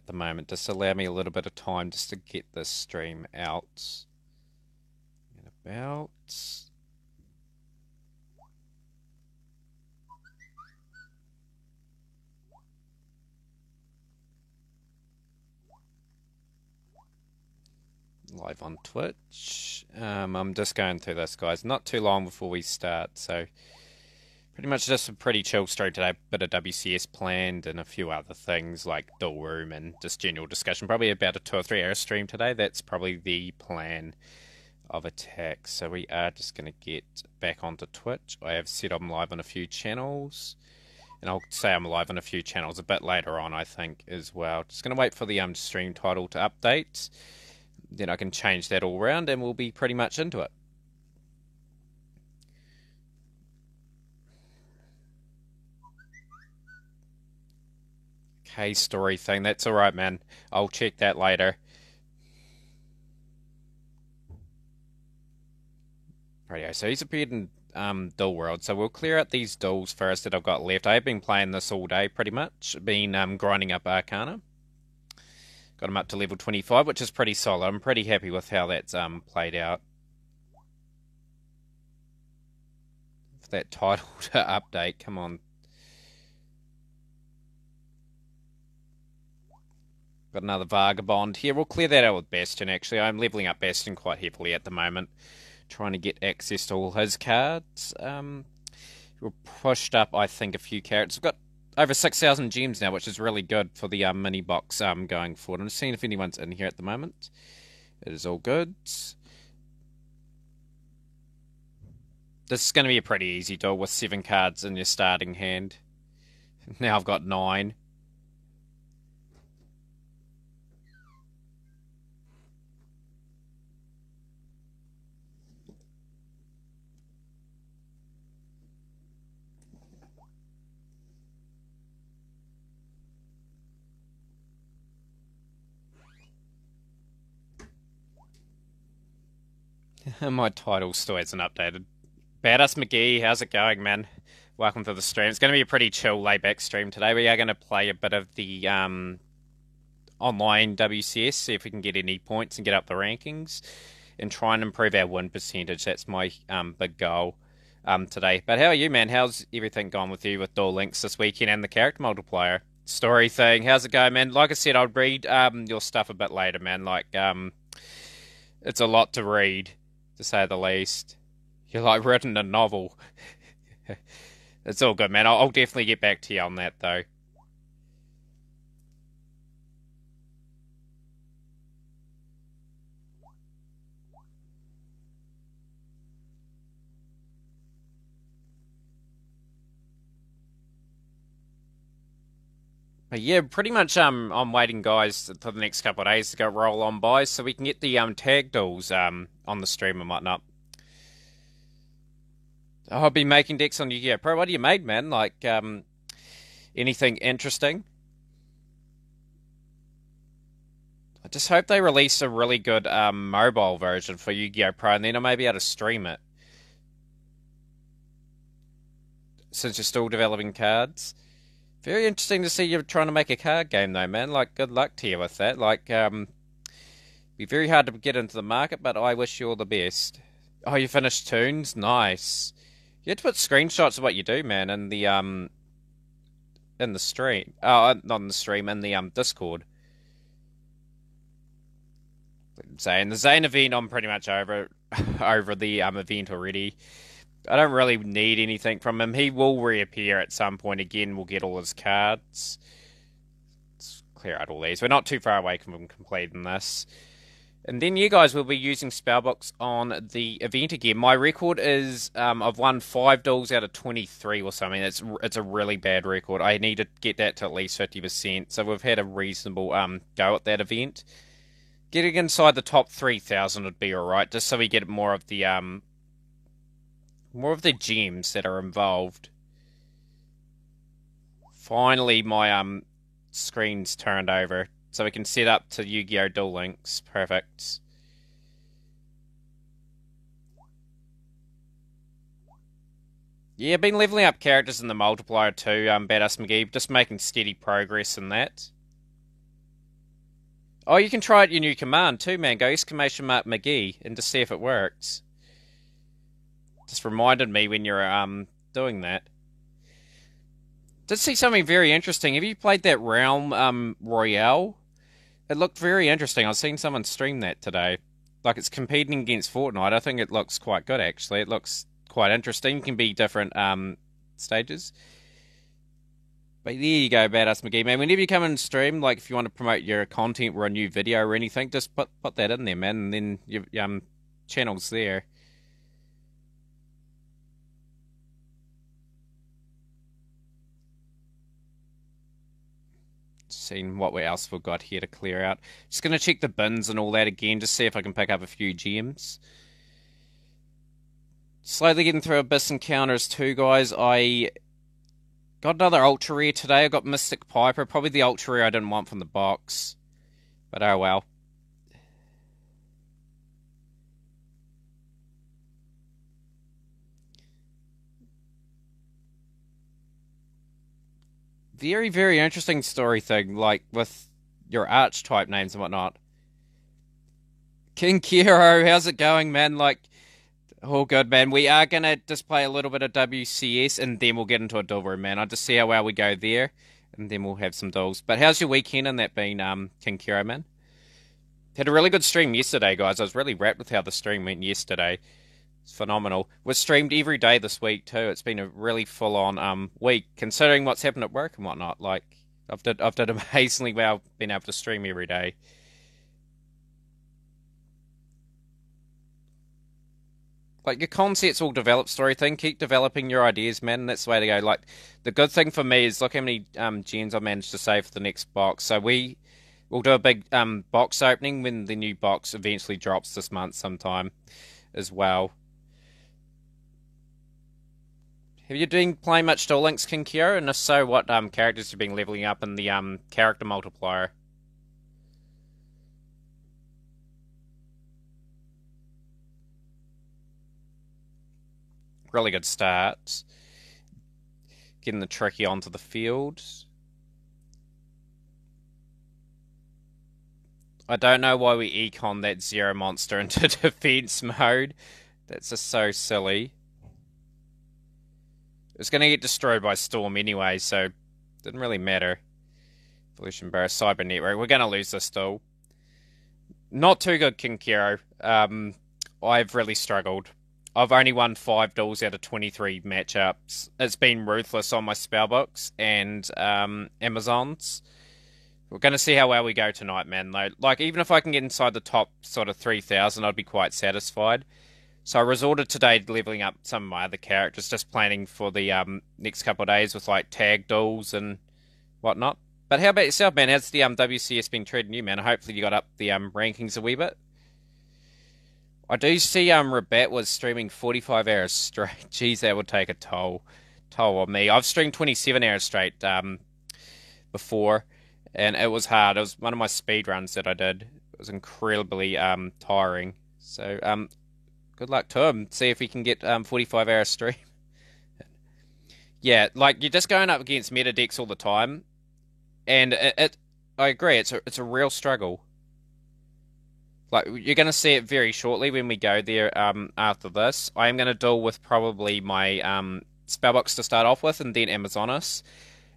the moment. Just allow me a little bit of time just to get this stream out and about. Live on Twitch. I'm just going through this, guys. Not too long before we start, so pretty much just a pretty chill stream today. Bit of WCS planned and a few other things like Dual Room and just general discussion. Probably about a 2 or 3 hour stream today. That's probably the plan of attack. So we are just going to get back onto Twitch. I have said I'm live on a few channels. And I'll say I'm live on a few channels a bit later on, I think, as well. Just going to wait for the stream title to update. Then I can change that all around and we'll be pretty much into it. Okay, story thing. That's alright, man. I'll check that later. Rightio, so he's appeared in Duel World. So we'll clear out these duels first that I've got left. I've been playing this all day, pretty much. Been grinding up Arcana. Got him up to level 25, which is pretty solid. I'm pretty happy with how that's played out. For that title to update, come on. Got another Vagabond here. We'll clear that out with Bastion, actually. I'm leveling up Bastion quite heavily at the moment. Trying to get access to all his cards. We've pushed up, I think, a few carrots. We've got over 6,000 gems now, which is really good for the mini box going forward. I'm just seeing if anyone's in here at the moment. It is all good. This is going to be a pretty easy duel with 7 cards in your starting hand. Now I've got 9. My title still hasn't updated. Badass McGee, how's it going, man? Welcome to the stream. It's going to be a pretty chill, laid-back stream today. We are going to play a bit of the online WCS, see if we can get any points and get up the rankings, and try and improve our win percentage. That's my big goal today. But how are you, man? How's everything gone with you with Duel Links this weekend and the character multiplier? Story thing, how's it going, man? Like I said, I'll read your stuff a bit later, man. Like, it's a lot to read, to say the least. You're like written a novel. It's all good, man. I'll definitely get back to you on that, though. But yeah, pretty much I'm waiting, guys, for the next couple of days to go roll on by so we can get the tag duels on the stream and whatnot. Oh, I'll be making decks on Yu-Gi-Oh! Pro. What do you made, man? Like anything interesting? I just hope they release a really good mobile version for Yu-Gi-Oh! Pro, and then I may be able to stream it since you're still developing cards. Very interesting to see you trying to make a card game, though, man. Like, good luck to you with that. Like, be very hard to get into the market, but I wish you all the best. Oh, you finished Toons? Nice. You have to put screenshots of what you do, man, in the stream. Oh, not in the stream, in the Discord. Zane, the Zane event, I'm pretty much over over the event already. I don't really need anything from him. He will reappear at some point again. We'll get all his cards. Let's clear out all these. We're not too far away from completing this. And then you guys will be using Spellbooks on the event again. My record is I've won 5 duels out of 23 or something. It's a really bad record. I need to get that to at least 50%. So we've had a reasonable go at that event. Getting inside the top 3,000 would be alright, just so we get more of the gems that are involved. Finally, my screen's turned over, so we can set up to Yu-Gi-Oh! Duel Links. Perfect. Yeah, been leveling up characters in the multiplier too, Badass McGee. Just making steady progress in that. Oh, you can try out your new command too, man. Go exclamation mark McGee and just see if it works. Just reminded me when you're doing that. Did see something very interesting. Have you played that Realm Royale? It looked very interesting. I've seen someone stream that today. Like it's competing against Fortnite. I think it looks quite good actually. It looks quite interesting. It can be different stages. But there you go, Badass McGee, man. Whenever you come and stream, like if you want to promote your content or a new video or anything, just put that in there, man, and then your channel's there. Seeing what else we've got here to clear out. Just gonna check the bins and all that again, just see if I can pick up a few gems. Slowly getting through Abyss Encounters too, guys. I got another Ultra Rare today. I got Mystic Piper, probably the Ultra Rare I didn't want from the box. But oh well. Very, very interesting story thing, like with your archetype names and whatnot. King Kiro, how's it going, man? Like, all good, man. We are gonna just play a little bit of WCS and then we'll get into a duel room, man. I'll just see how well we go there and then we'll have some duels. But how's your weekend and that been, King Kiro, man? Had a really good stream yesterday, guys. I was really wrapped with how the stream went yesterday. It's phenomenal. We've streamed every day this week too. It's been a really full on week, considering what's happened at work and whatnot. Like I've done amazingly well being able to stream every day. Like your concepts all develop story thing. Keep developing your ideas, man. And that's the way to go. Like the good thing for me is look how many gens I managed to save for the next box. So we'll do a big box opening when the new box eventually drops this month sometime as well. Have you been playing much Duel Links, King Kyo? And if so, what characters have you been leveling up in the character multiplier? Really good start. Getting the Tricky onto the field. I don't know why we econ that Zero monster into defense mode. That's just so silly. It's going to get destroyed by Storm anyway, so it didn't really matter. Evolution Barrow, Cyber Network. We're going to lose this duel. Not too good, King Kiro. I've really struggled. I've only won 5 duels out of 23 matchups. It's been ruthless on my spellbooks and Amazons. We're going to see how well we go tonight, man, though. Like, even if I can get inside the top sort of 3,000, I'd be quite satisfied. So I resorted today to leveling up some of my other characters, just planning for the next couple of days with, like, tag duels and whatnot. But how about yourself, man? How's the WCS been treating you, man? Hopefully you got up the rankings a wee bit. I do see Rabat was streaming 45 hours straight. Jeez, that would take a toll on me. I've streamed 27 hours straight before, and it was hard. It was one of my speed runs that I did. It was incredibly tiring. So good luck to him. See if he can get 45 hours stream. Yeah, like you're just going up against meta decks all the time, and I agree. It's a real struggle. Like you're going to see it very shortly when we go there. After this, I am going to duel with probably my spellbox to start off with, and then Amazonas,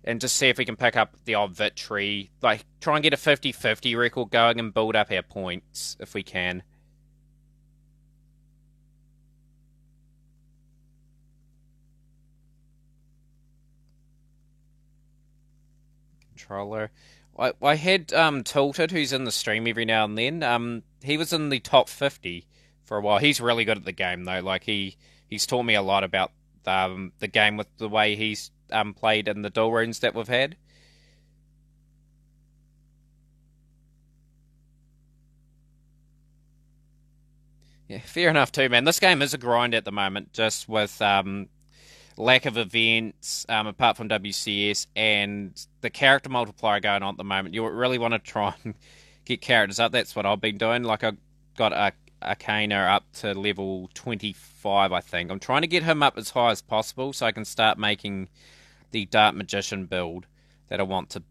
and just see if we can pick up the odd victory. Like try and get a 50-50 record going and build up our points if we can. Controller. I had Tilted, who's in the stream every now and then. He was in the top 50 for a while. He's really good at the game though. Like he's taught me a lot about the game with the way he's played in the duel runes that we've had. Yeah, fair enough too, man. This game is a grind at the moment, just with lack of events, apart from WCS, and the character multiplier going on at the moment. You really want to try and get characters up. That's what I've been doing. Like I got a Arcana up to level 25, I think. I'm trying to get him up as high as possible so I can start making the Dark Magician build that I want to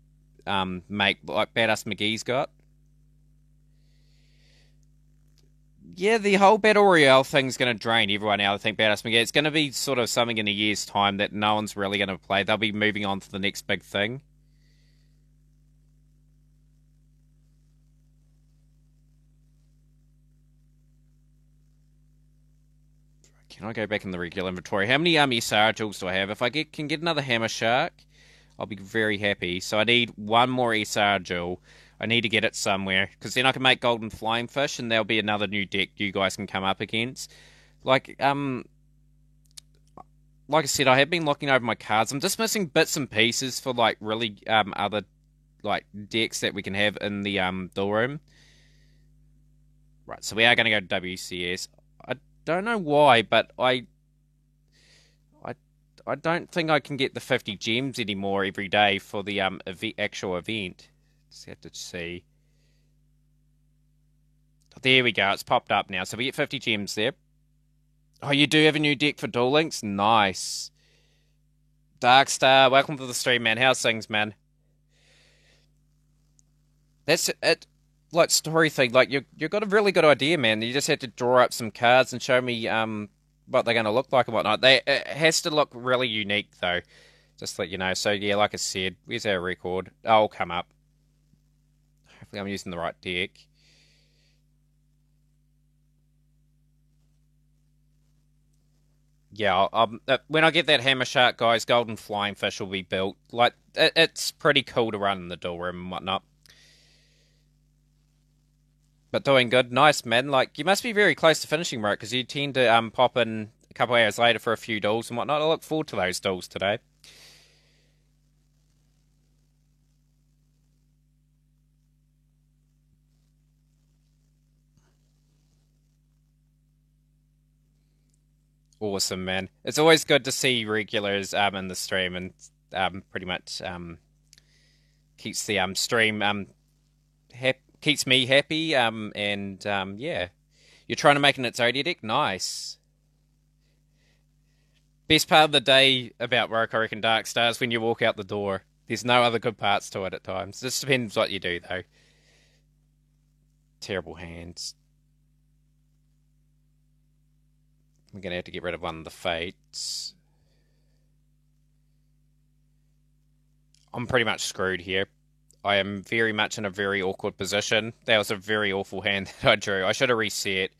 make, like Badass McGee's got. Yeah, the whole Battle Royale thing's going to drain everyone out, I think, about us. It's going to be sort of something in a year's time that no one's really going to play. They'll be moving on to the next big thing. Can I go back in the regular inventory? How many SR jewels do I have? If I can get another Hammer Shark, I'll be very happy. So I need one more SR jewel. I need to get it somewhere, because then I can make Golden Flying Fish, and there'll be another new deck you guys can come up against. Like, like I said, I have been looking over my cards. I'm just missing bits and pieces for like really other like decks that we can have in the duel room. Right, so we are going to go to WCS. I don't know why, but I I don't think I can get the 50 gems anymore every day for the actual event. Just have to see. There we go. It's popped up now. So we get 50 gems there. Oh, you do have a new deck for Duel Links? Nice. Darkstar, welcome to the stream, man. How's things, man? That's it. Like story thing, like you've got a really good idea, man. You just had to draw up some cards and show me what they're going to look like and whatnot. It has to look really unique though. Just to let you know. So yeah, like I said, where's our record? Oh, it'll come up. Hopefully I'm using the right deck. Yeah, when I get that Hammer Shark, guys, Golden Flying Fish will be built. Like, it's pretty cool to run in the duel room and whatnot. But doing good. Nice, man. Like, you must be very close to finishing, right? Because you tend to pop in a couple hours later for a few duels and whatnot. I look forward to those duels today. Awesome, man. It's always good to see regulars in the stream, and pretty much keeps the stream keeps me happy, and yeah. You're trying to make an Exodia deck? Nice. Best part of the day about Rogue, I reckon, Dark Stars, when you walk out the door. There's no other good parts to it at times. Just depends what you do, though. Terrible hands. We're going to have to get rid of one of the Fates. I'm pretty much screwed here. I am very much in a very awkward position. That was a very awful hand that I drew. I should have reset.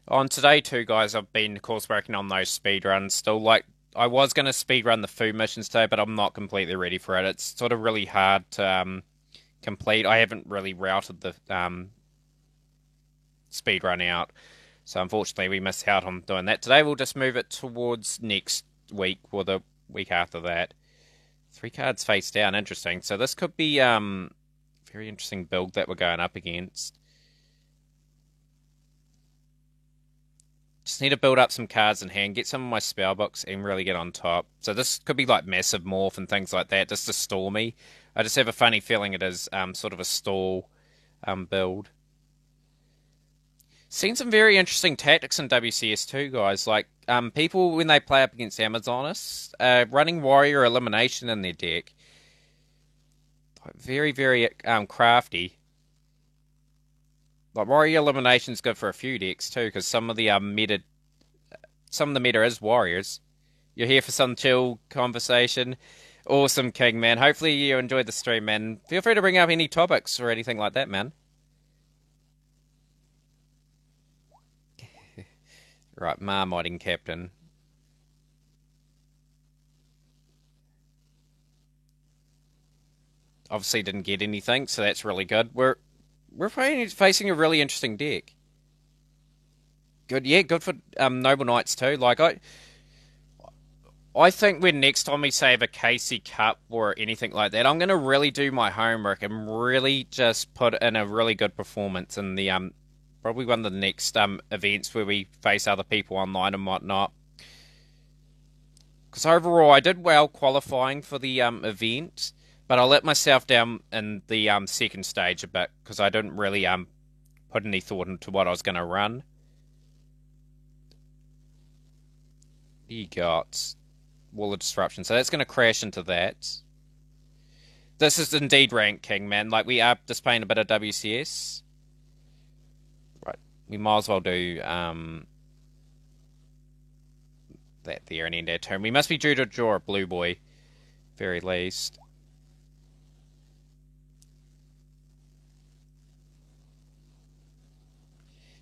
On today too, guys, I've been course working on those speed runs still. Like, I was going to speed run the food missions today, but I'm not completely ready for it. It's sort of really hard to complete. I haven't really routed the speed run out. So unfortunately, we missed out on doing that. Today, we'll just move it towards next week or the week after that. 3 cards face down. Interesting. So this could be very interesting build that we're going up against. Just need to build up some cards in hand, get some of my spell books, and really get on top. So this could be like Massive Morph and things like that, just to stall me. I just have a funny feeling it is sort of a stall build. Seen some very interesting tactics in WCS too, guys. Like, people, when they play up against Amazonists, running Warrior Elimination in their deck. Very, very crafty. Like, Warrior Elimination's good for a few decks too, because some of the meta is Warriors. You're here for some chill conversation. Awesome, King, man. Hopefully you enjoyed the stream, man. Feel free to bring up any topics or anything like that, man. Right, Marmodding Captain. Obviously didn't get anything, so that's really good. We're facing a really interesting deck. Good, yeah, good for Noble Knights too. Like, I think when next time we save a KC Cup or anything like that, I'm going to really do my homework and really just put in a really good performance in the probably one of the next events where we face other people online and whatnot. Because overall, I did well qualifying for the event, but I let myself down in the second stage a bit because I didn't really put any thought into what I was going to run. You got Wall of Disruption, so that's going to crash into that. This is indeed rank king, man. Like, we are just playing a bit of WCS. We might as well do that there and end our turn. We must be due to draw a blue boy, very least.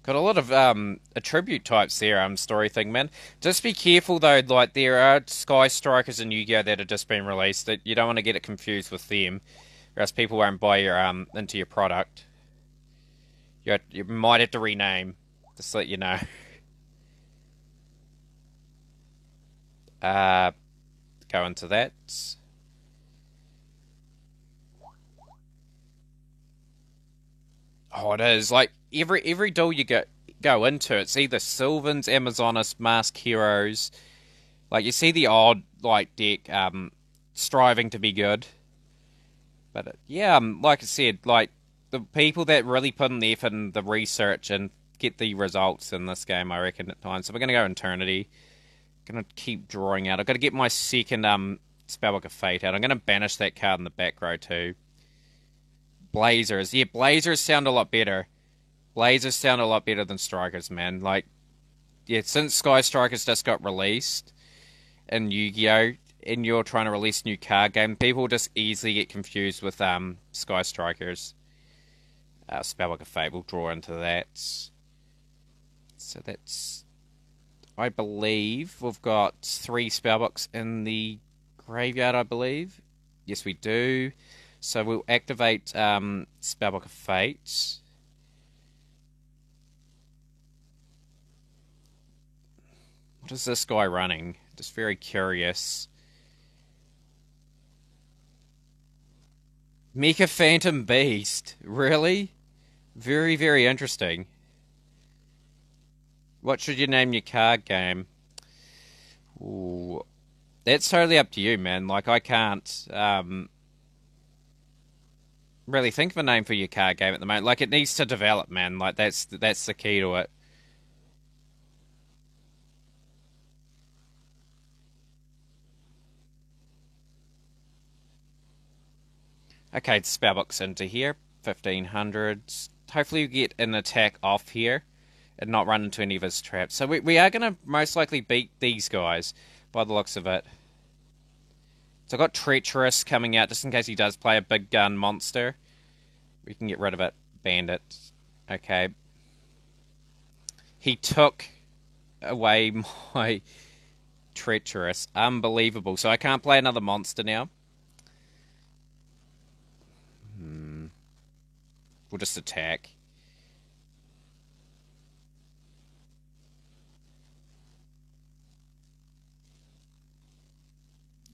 Got a lot of attribute types there, story thing, man. Just be careful though, like there are Sky Strikers in Yu-Gi-Oh! That have just been released that you don't want to get it confused with them, or else people won't buy your into your product. You might have to rename, just to let you know. Uh Go into that. Oh, it is like every duel you go into, it's either Sylvans, Amazonas, Mask Heroes. Like you see the odd like deck striving to be good, but yeah, like I said, like the people that really put in the effort and the research and get the results in this game, I reckon at times. So we're gonna go Eternity. Gonna keep drawing out. I've got to get my second Spellbook of Fate out. I'm gonna banish that card in the back row too. Blazers, yeah, Blazers sound a lot better. Blazers sound a lot better than Strikers, man. Like, yeah, since Sky Strikers just got released in Yu-Gi-Oh! And you're trying to release a new card game, people just easily get confused with Sky Strikers. Spellbook of Fate, we'll draw into that. So that's, I believe, we've got 3 Spellbooks in the graveyard, I believe. Yes, we do. So we'll activate Spellbook of Fate. What is this guy running? Just very curious. Mecha Phantom Beast. Really? Very, very interesting. What should you name your card game? Ooh, that's totally up to you, man. Like, I can't really think of a name for your card game at the moment. Like, it needs to develop, man. Like, that's the key to it. Okay, spellbooks into here. 1500s. Hopefully you get an attack off here and not run into any of his traps. So we are going to most likely beat these guys by the looks of it. So I've got Treacherous coming out just in case he does play a big gun monster. We can get rid of it. Bandit. Okay. He took away my Treacherous. Unbelievable. So I can't play another monster now. We'll just attack.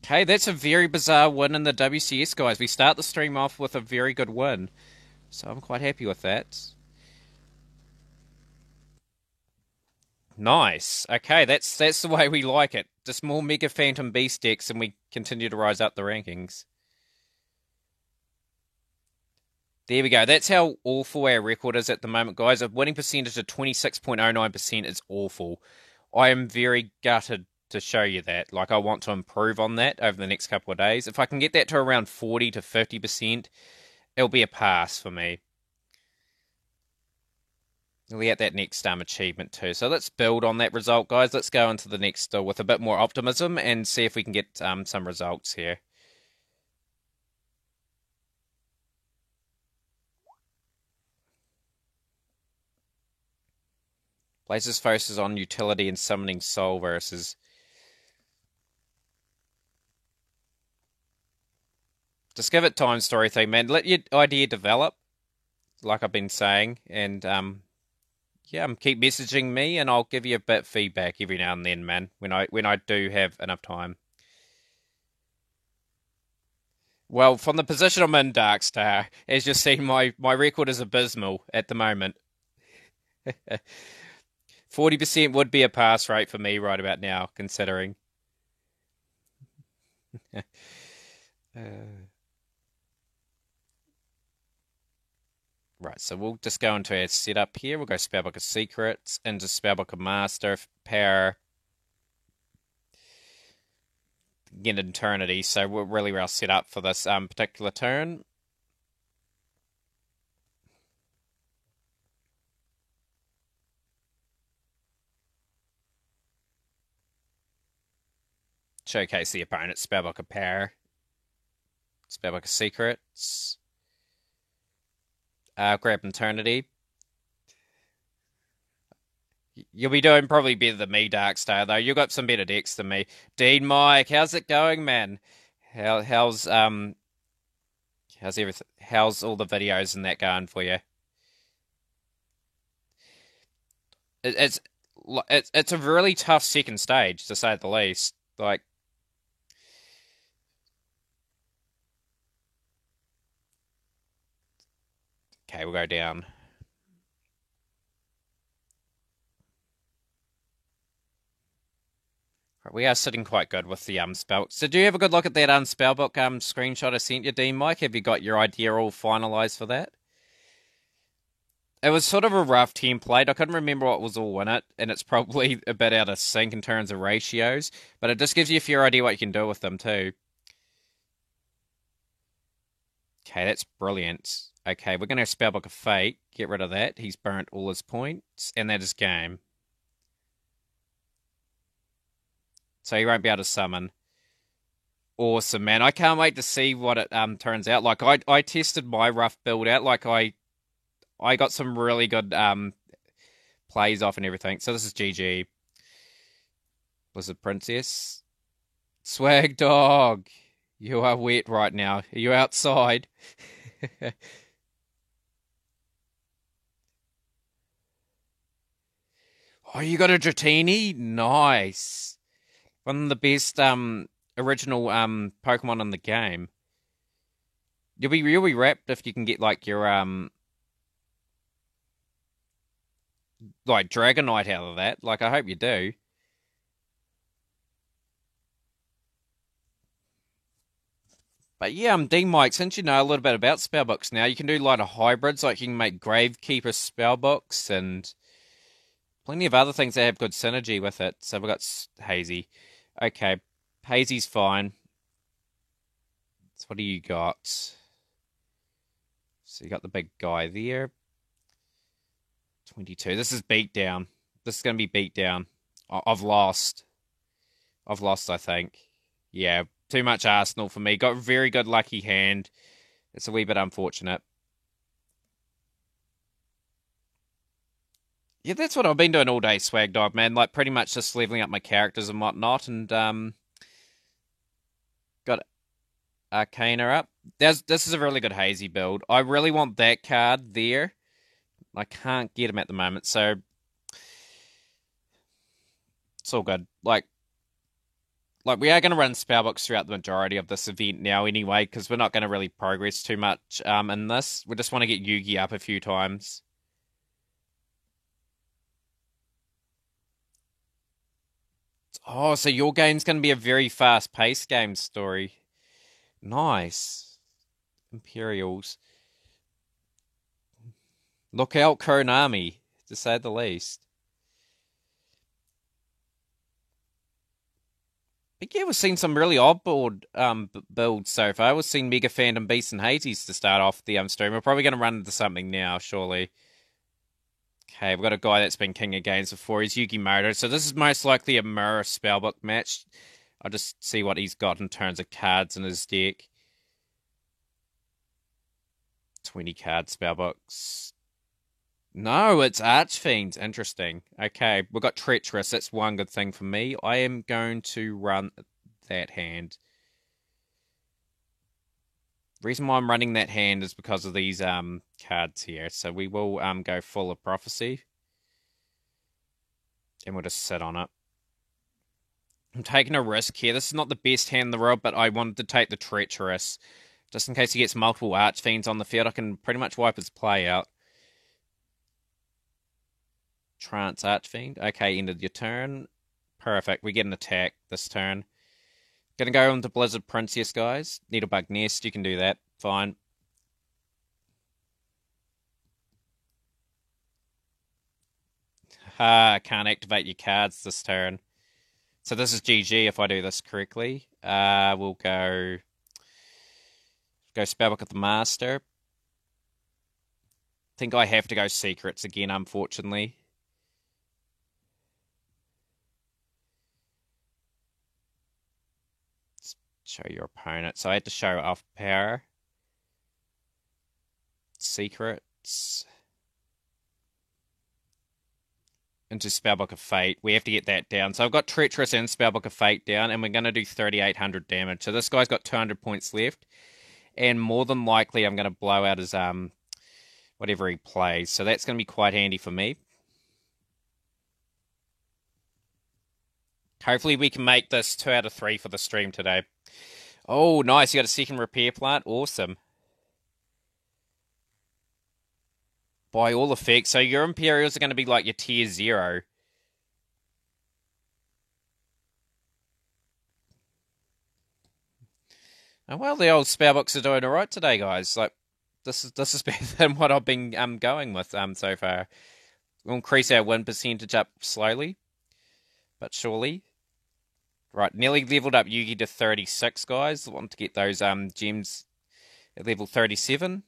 Okay, that's a very bizarre win in the WCS, guys. We start the stream off with a very good win. So I'm quite happy with that. Nice. Okay, that's the way we like it. Just more Mega Phantom Beast decks and we continue to rise up the rankings. There we go. That's how awful our record is at the moment, guys. A winning percentage of 26.09% is awful. I am very gutted to show you that. Like, I want to improve on that over the next couple of days. If I can get that to around 40 to 50%, it'll be a pass for me. We'll get that next achievement too. So let's build on that result, guys. Let's go into the next with a bit more optimism and see if we can get some results here. Blazers focuses on utility and summoning soul versus. Just give it time, story thing, man. Let your idea develop, like I've been saying, and yeah, keep messaging me, and I'll give you a bit of feedback every now and then, man. When I do have enough time. Well, from the position I'm in, Darkstar, as you see, my record is abysmal at the moment. 40% would be a pass rate for me right about now, considering. Right, so we'll just go into our setup here. We'll go Spellbook of Secrets, into Spellbook of Master, Power, get Eternity. So we're really well set up for this particular turn. Showcase the opponent. Spellbook of Power. Spellbook of Secrets. Grab Eternity. You'll be doing probably better than me, Darkstar, though. You've got some better decks than me. Dean Mike, how's it going, man? How's everything? How's all the videos and that going for you? It, it's a really tough second stage, to say the least. Like, okay, we'll go down. Right, we are sitting quite good with the spell. So, do you have a good look at that spellbook screenshot I sent you, Dean Mike? Have you got your idea all finalized for that? It was sort of a rough template. I couldn't remember what was all in it, and it's probably a bit out of sync in terms of ratios, but it just gives you a fair idea what you can do with them too. Okay, that's brilliant. Okay, we're going to Spellbook of Fate. Get rid of that. He's burnt all his points, and that is game. So he won't be able to summon. Awesome, man. I can't wait to see what it turns out. Like, I tested my rough build out. Like, I got some really good plays off and everything. So this is GG. Blizzard Princess. Swag Dog. You are wet right now. Are you outside? Oh, you got a Dratini? Nice. One of the best original Pokemon in the game. You'll be really wrapped if you can get like your like Dragonite out of that. Like I hope you do. But yeah, Dean Mike, since you know a little bit about spellbooks now, you can do a lot of hybrids, like you can make Gravekeeper spellbooks and plenty of other things that have good synergy with it. So we've got Hazy. Okay, Hazy's fine. So what do you got? So you got the big guy there. 22. This is beatdown. This is going to be beatdown. I've lost. I've lost, I think. Yeah, too much Arsenal for me. Got a very good lucky hand. It's a wee bit unfortunate. Yeah, that's what I've been doing all day, Swag Dog, man. Like, pretty much just leveling up my characters and whatnot, and, got Arcana up. This is a really good Hazy build. I really want that card there. I can't get him at the moment, so it's all good. Like we are going to run spellbooks throughout the majority of this event now anyway, because we're not going to really progress too much in this. We just want to get Yugi up a few times. Oh, so your game's going to be a very fast-paced game story. Nice. Imperials. Look out, Konami, to say the least. But yeah, we've seen some really oddball builds so far. We've seen Mega Phantom Beasts and Hades to start off the stream. We're probably going to run into something now, surely. Okay, we've got a guy that's been king of games before. He's Yukimoto. So this is most likely a mirror spellbook match. I'll just see what he's got in terms of cards in his deck. 20 card spellbooks. No, it's Archfiends. Interesting. Okay, we've got Treacherous. That's one good thing for me. I am going to run that hand. The reason why I'm running that hand is because of these cards here. So we will go full of Prophecy. And we'll just sit on it. I'm taking a risk here. This is not the best hand in the world, but I wanted to take the Treacherous. Just in case he gets multiple Archfiends on the field, I can pretty much wipe his play out. Trance Archfiend. Okay, ended your turn. Perfect. We get an attack this turn. Gonna go into Blizzard Princess, guys. Needlebug Nest. You can do that. Fine. Can't activate your cards this turn. So this is GG if I do this correctly. We'll go Spellbook of the Master. I think I have to go Secrets again, unfortunately. Show your opponent. So I had to show off power. Secrets. Into Spellbook of Fate. We have to get that down. So I've got Treacherous and Spellbook of Fate down, and we're going to do 3,800 damage. So this guy's got 200 points left, and more than likely I'm going to blow out his whatever he plays. So that's going to be quite handy for me. Hopefully we can make this 2 out of 3 for the stream today. Oh, nice. You got a second repair plant. Awesome. By all effects. So your Imperials are going to be like your tier 0. Oh, well, the old Spellbooks are doing alright today, guys. Like, this is better than what I've been going with so far. We'll increase our win percentage up slowly, but surely. Right, nearly leveled up Yugi to 36, guys. I want to get those gems at level 37,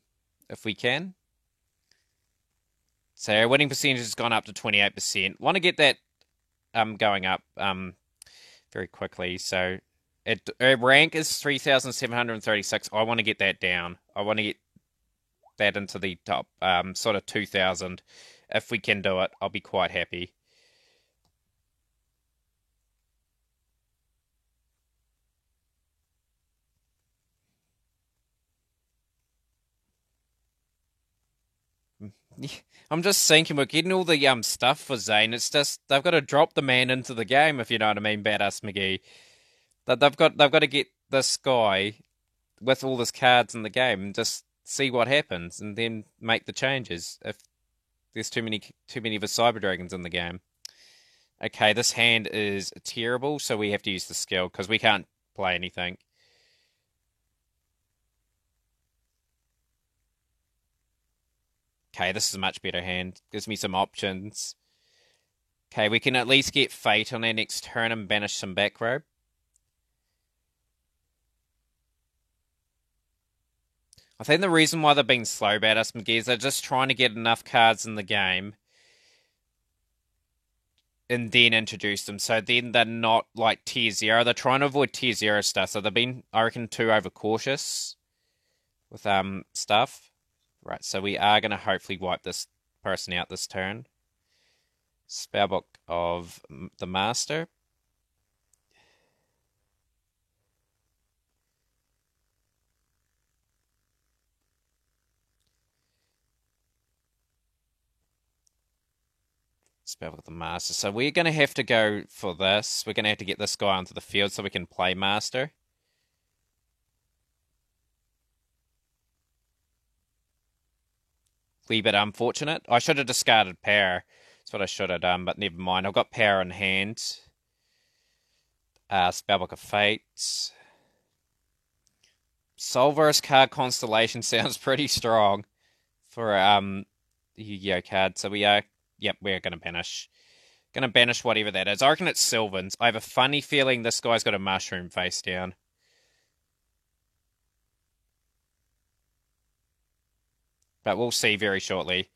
if we can. So our winning percentage has gone up to 28%. Want to get that going up very quickly. So our rank is 3,736. I want to get that down. I want to get that into the top sort of 2,000. If we can do it, I'll be quite happy. I'm just thinking we're getting all the stuff for Zane. It's just they've got to drop the man into the game, if you know what I mean, Badass McGee. They've got to get this guy with all his cards in the game and just see what happens, and then make the changes if there's too many of the Cyber Dragons in the game. Okay, this hand is terrible, so we have to use the skill because we can't play anything. Okay, this is a much better hand. Gives me some options. Okay, we can at least get Fate on our next turn and banish some back row. I think the reason why they're being slow about us, McGee, is they're just trying to get enough cards in the game and then introduce them. So then they're not like tier 0. They're trying to avoid tier 0 stuff. So they've been, I reckon, too overcautious with stuff. Right, so we are going to hopefully wipe this person out this turn. Spellbook of the Master. Spellbook of the Master. So we're going to have to go for this. We're going to have to get this guy onto the field so we can play Master. Wee bit unfortunate. I should have discarded power. That's what I should have done, but never mind. I've got power in hand. Spellbook of Fate. Solver's card Constellation sounds pretty strong for Yu-Gi-Oh card. So we are, yep, we're going to banish. Going to banish whatever that is. I reckon it's Sylvan's. I have a funny feeling this guy's got a mushroom face down. But we'll see very shortly.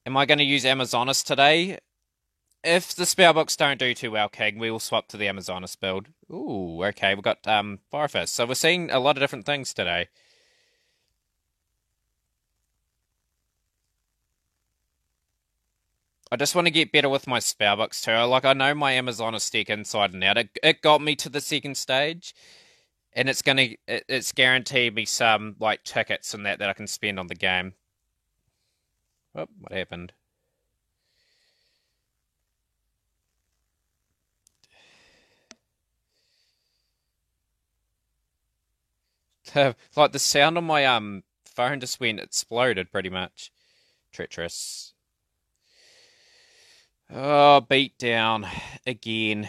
Am I going to use Amazonas today? If the spellbooks don't do too well, King, we will swap to the Amazonas build. Ooh, okay, we've got Fire Fist. So we're seeing a lot of different things today. I just want to get better with my spellbooks too. Like, I know my Amazonas deck inside and out. It got me to the second stage. And it's guaranteed me some, like, tickets and that I can spend on the game. Oh, what happened? Like, the sound on my phone just went exploded, pretty much. Treacherous. Oh, beat down again.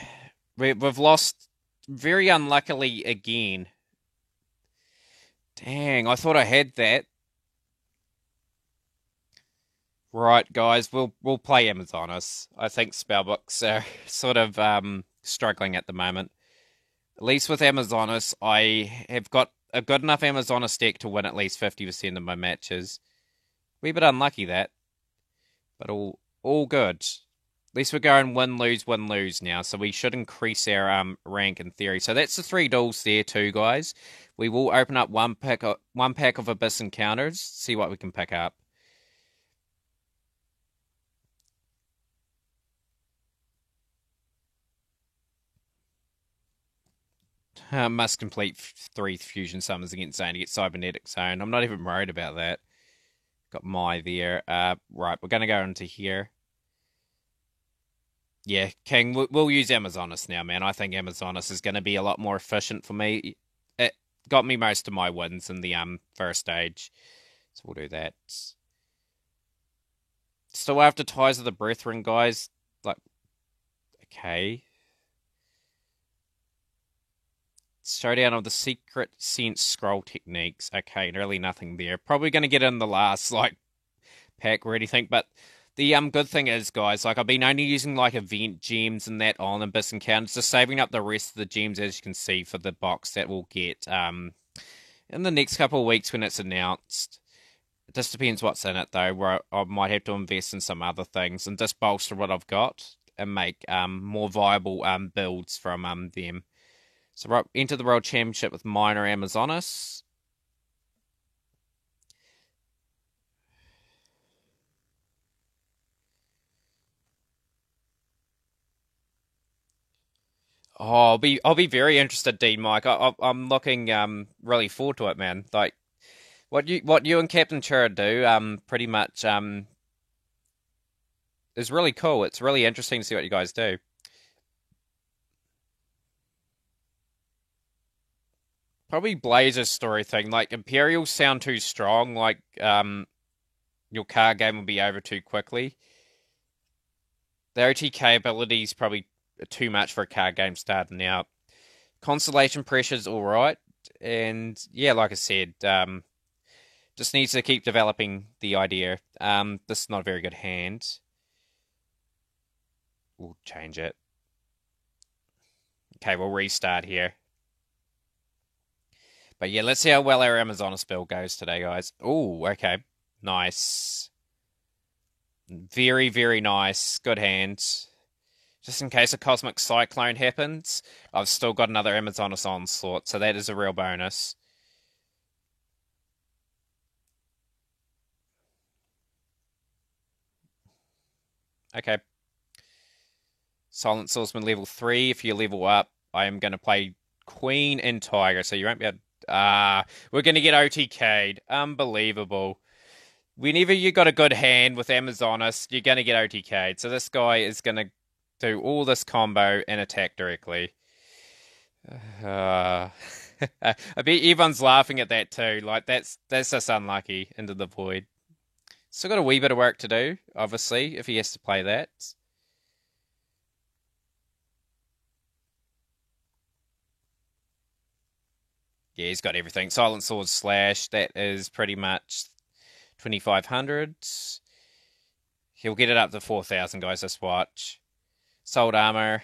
We've lost very unluckily again. Dang, I thought I had that. Right, guys, we'll play Amazonas. I think spellbooks are sort of struggling at the moment. At least with Amazonas, I have got a good enough Amazonas deck to win at least 50% of my matches. Wee bit unlucky that, but all good. At least we're going win, lose now, so we should increase our rank in theory. So that's the 3 duels there too, guys. We will open up one pack of Abyss Encounters, see what we can pick up. Must complete 3 fusion summons against Zone to get Cybernetic Zone. I'm not even worried about that. Got my there. Right, we're going to go into here. Yeah, King, we'll use Amazonas now, man. I think Amazonas is going to be a lot more efficient for me. It got me most of my wins in the first stage, so we'll do that. Still after Ties of the Brethren, guys. Like, okay. Showdown of the Secret Sense Scroll Techniques. Okay, really nothing there. Probably going to get in the last, like, pack or anything, but the good thing is, guys, like, I've been only using, like, event gems and that on Abyss Encounters, just saving up the rest of the gems, as you can see, for the box that we'll get in the next couple of weeks when it's announced. It just depends what's in it, though, where I might have to invest in some other things and just bolster what I've got and make more viable builds from them. So, right, enter the World Championship with Minor Amazonas. Oh, I'll be very interested, Dean Mike. I'm looking really forward to it, man. Like what you and Captain Chura do, pretty much is really cool. It's really interesting to see what you guys do. Probably Blazer's story thing. Like Imperials sound too strong. Like your card game will be over too quickly. The OTK ability is probably too much for a card game starting out. Constellation Pressure's alright. And yeah, like I said, just needs to keep developing the idea. This is not a very good hand. We'll change it. Okay, we'll restart here. But yeah, let's see how well our Amazonas build goes today, guys. Oh, okay. Nice. Very, very nice. Good hand. Just in case a Cosmic Cyclone happens, I've still got another Amazonas Onslaught, so that is a real bonus. Okay. Silent Swordsman level 3. If you level up, I am going to play Queen and Tiger, so you won't be able... we're going to get OTK'd. Unbelievable. Whenever you got a good hand with Amazonas, you're going to get OTK'd. So this guy is going to do all this combo and attack directly. I bet everyone's laughing at that too. Like, that's just unlucky into the void. Still got a wee bit of work to do, obviously, if he has to play that. Yeah, he's got everything. Silent Sword Slash, that is pretty much 2,500. He'll get it up to 4,000, guys, this watch. Sold Armor.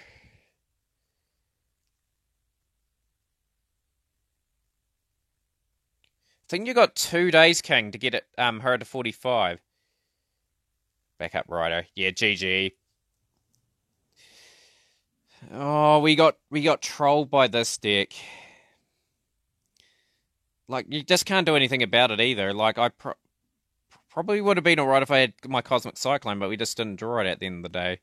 I think you got 2 days, King, to get it her to 45. Back up, righto. Yeah, GG. Oh, we got trolled by this deck. Like, you just can't do anything about it either. Like, I probably would have been alright if I had my Cosmic Cyclone, but we just didn't draw it at the end of the day.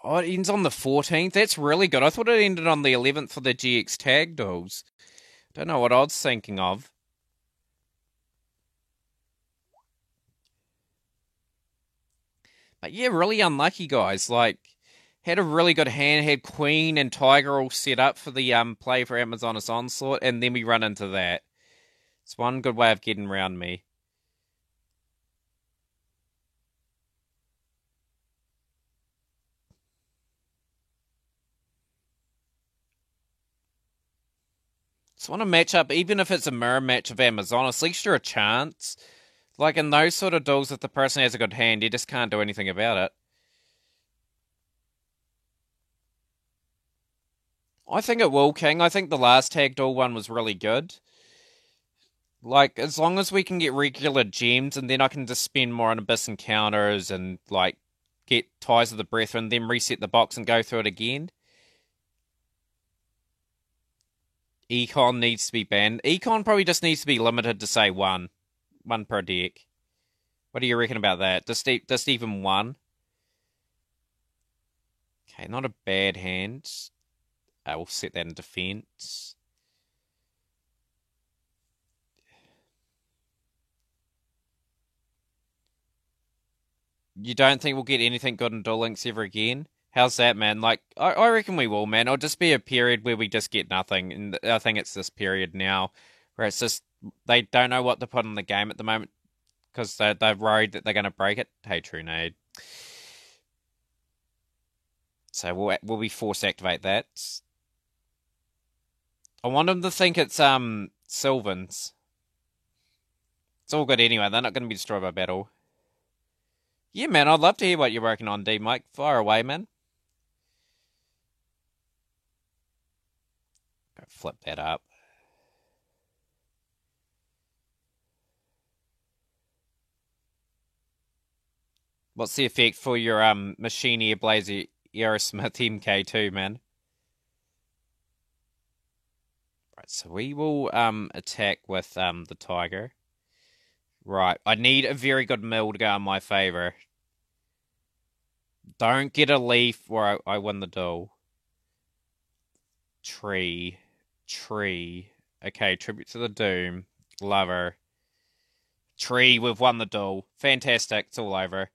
Oh, it ends on the 14th? That's really good. I thought it ended on the 11th for the GX tag duels. Don't know what I was thinking of. But yeah, really unlucky, guys. Like, had a really good hand, had Queen and Tiger all set up for the play for Amazonas Onslaught, and then we run into that. It's one good way of getting around me. Just want to match up, even if it's a mirror match of Amazonas, at least you're a chance. Like in those sort of duels, if the person has a good hand, you just can't do anything about it. I think it will, King. I think the last Tag Duel one was really good. Like, as long as we can get regular gems, and then I can just spend more on Abyss encounters and, like, get Ties of the Brethren, then reset the box and go through it again. Econ needs to be banned. Econ probably just needs to be limited to, say, one. One per deck. What do you reckon about that? Just even one? Okay, not a bad hand. We'll set that in defense. You don't think we'll get anything good in Duel Links ever again? How's that, man? Like, I reckon we will, man. It'll just be a period where we just get nothing. And I think it's this period now where it's just, they don't know what to put in the game at the moment because they're worried that they're going to break it. Hey, Trunade. So we'll be forced to activate that. I want them to think it's Sylvans. It's all good anyway. They're not going to be destroyed by battle. Yeah, man. I'd love to hear what you're working on, D Mike. Fire away, man. Go flip that up. What's the effect for your Machine Air Blazer Aerosmith MK2, man? Right, so we will attack with the Tiger. Right, I need a very good mill to go in my favor. Don't get a leaf or I win the duel. Tree. Okay, tribute to the Doom. Lover. Tree, we've won the duel. Fantastic, it's all over.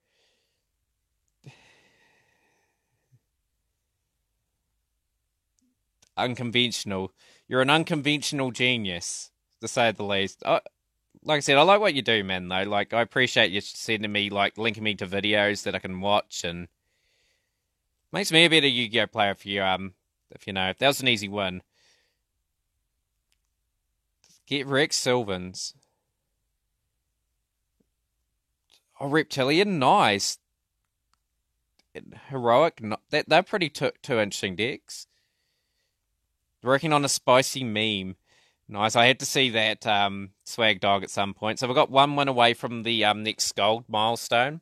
Unconventional. You're an unconventional genius, to say the least. Like I said, I like what you do, man, though. Like, I appreciate you sending me, like, linking me to videos that I can watch, and makes me a better Yu-Gi-Oh player if you know, if that was an easy win. Get Rex Sylvans. Oh, Reptilian, nice. Heroic, they're pretty two interesting decks. Working on a spicy meme. Nice. I had to see that Swag Dog at some point. So we've got one win away from the next gold milestone.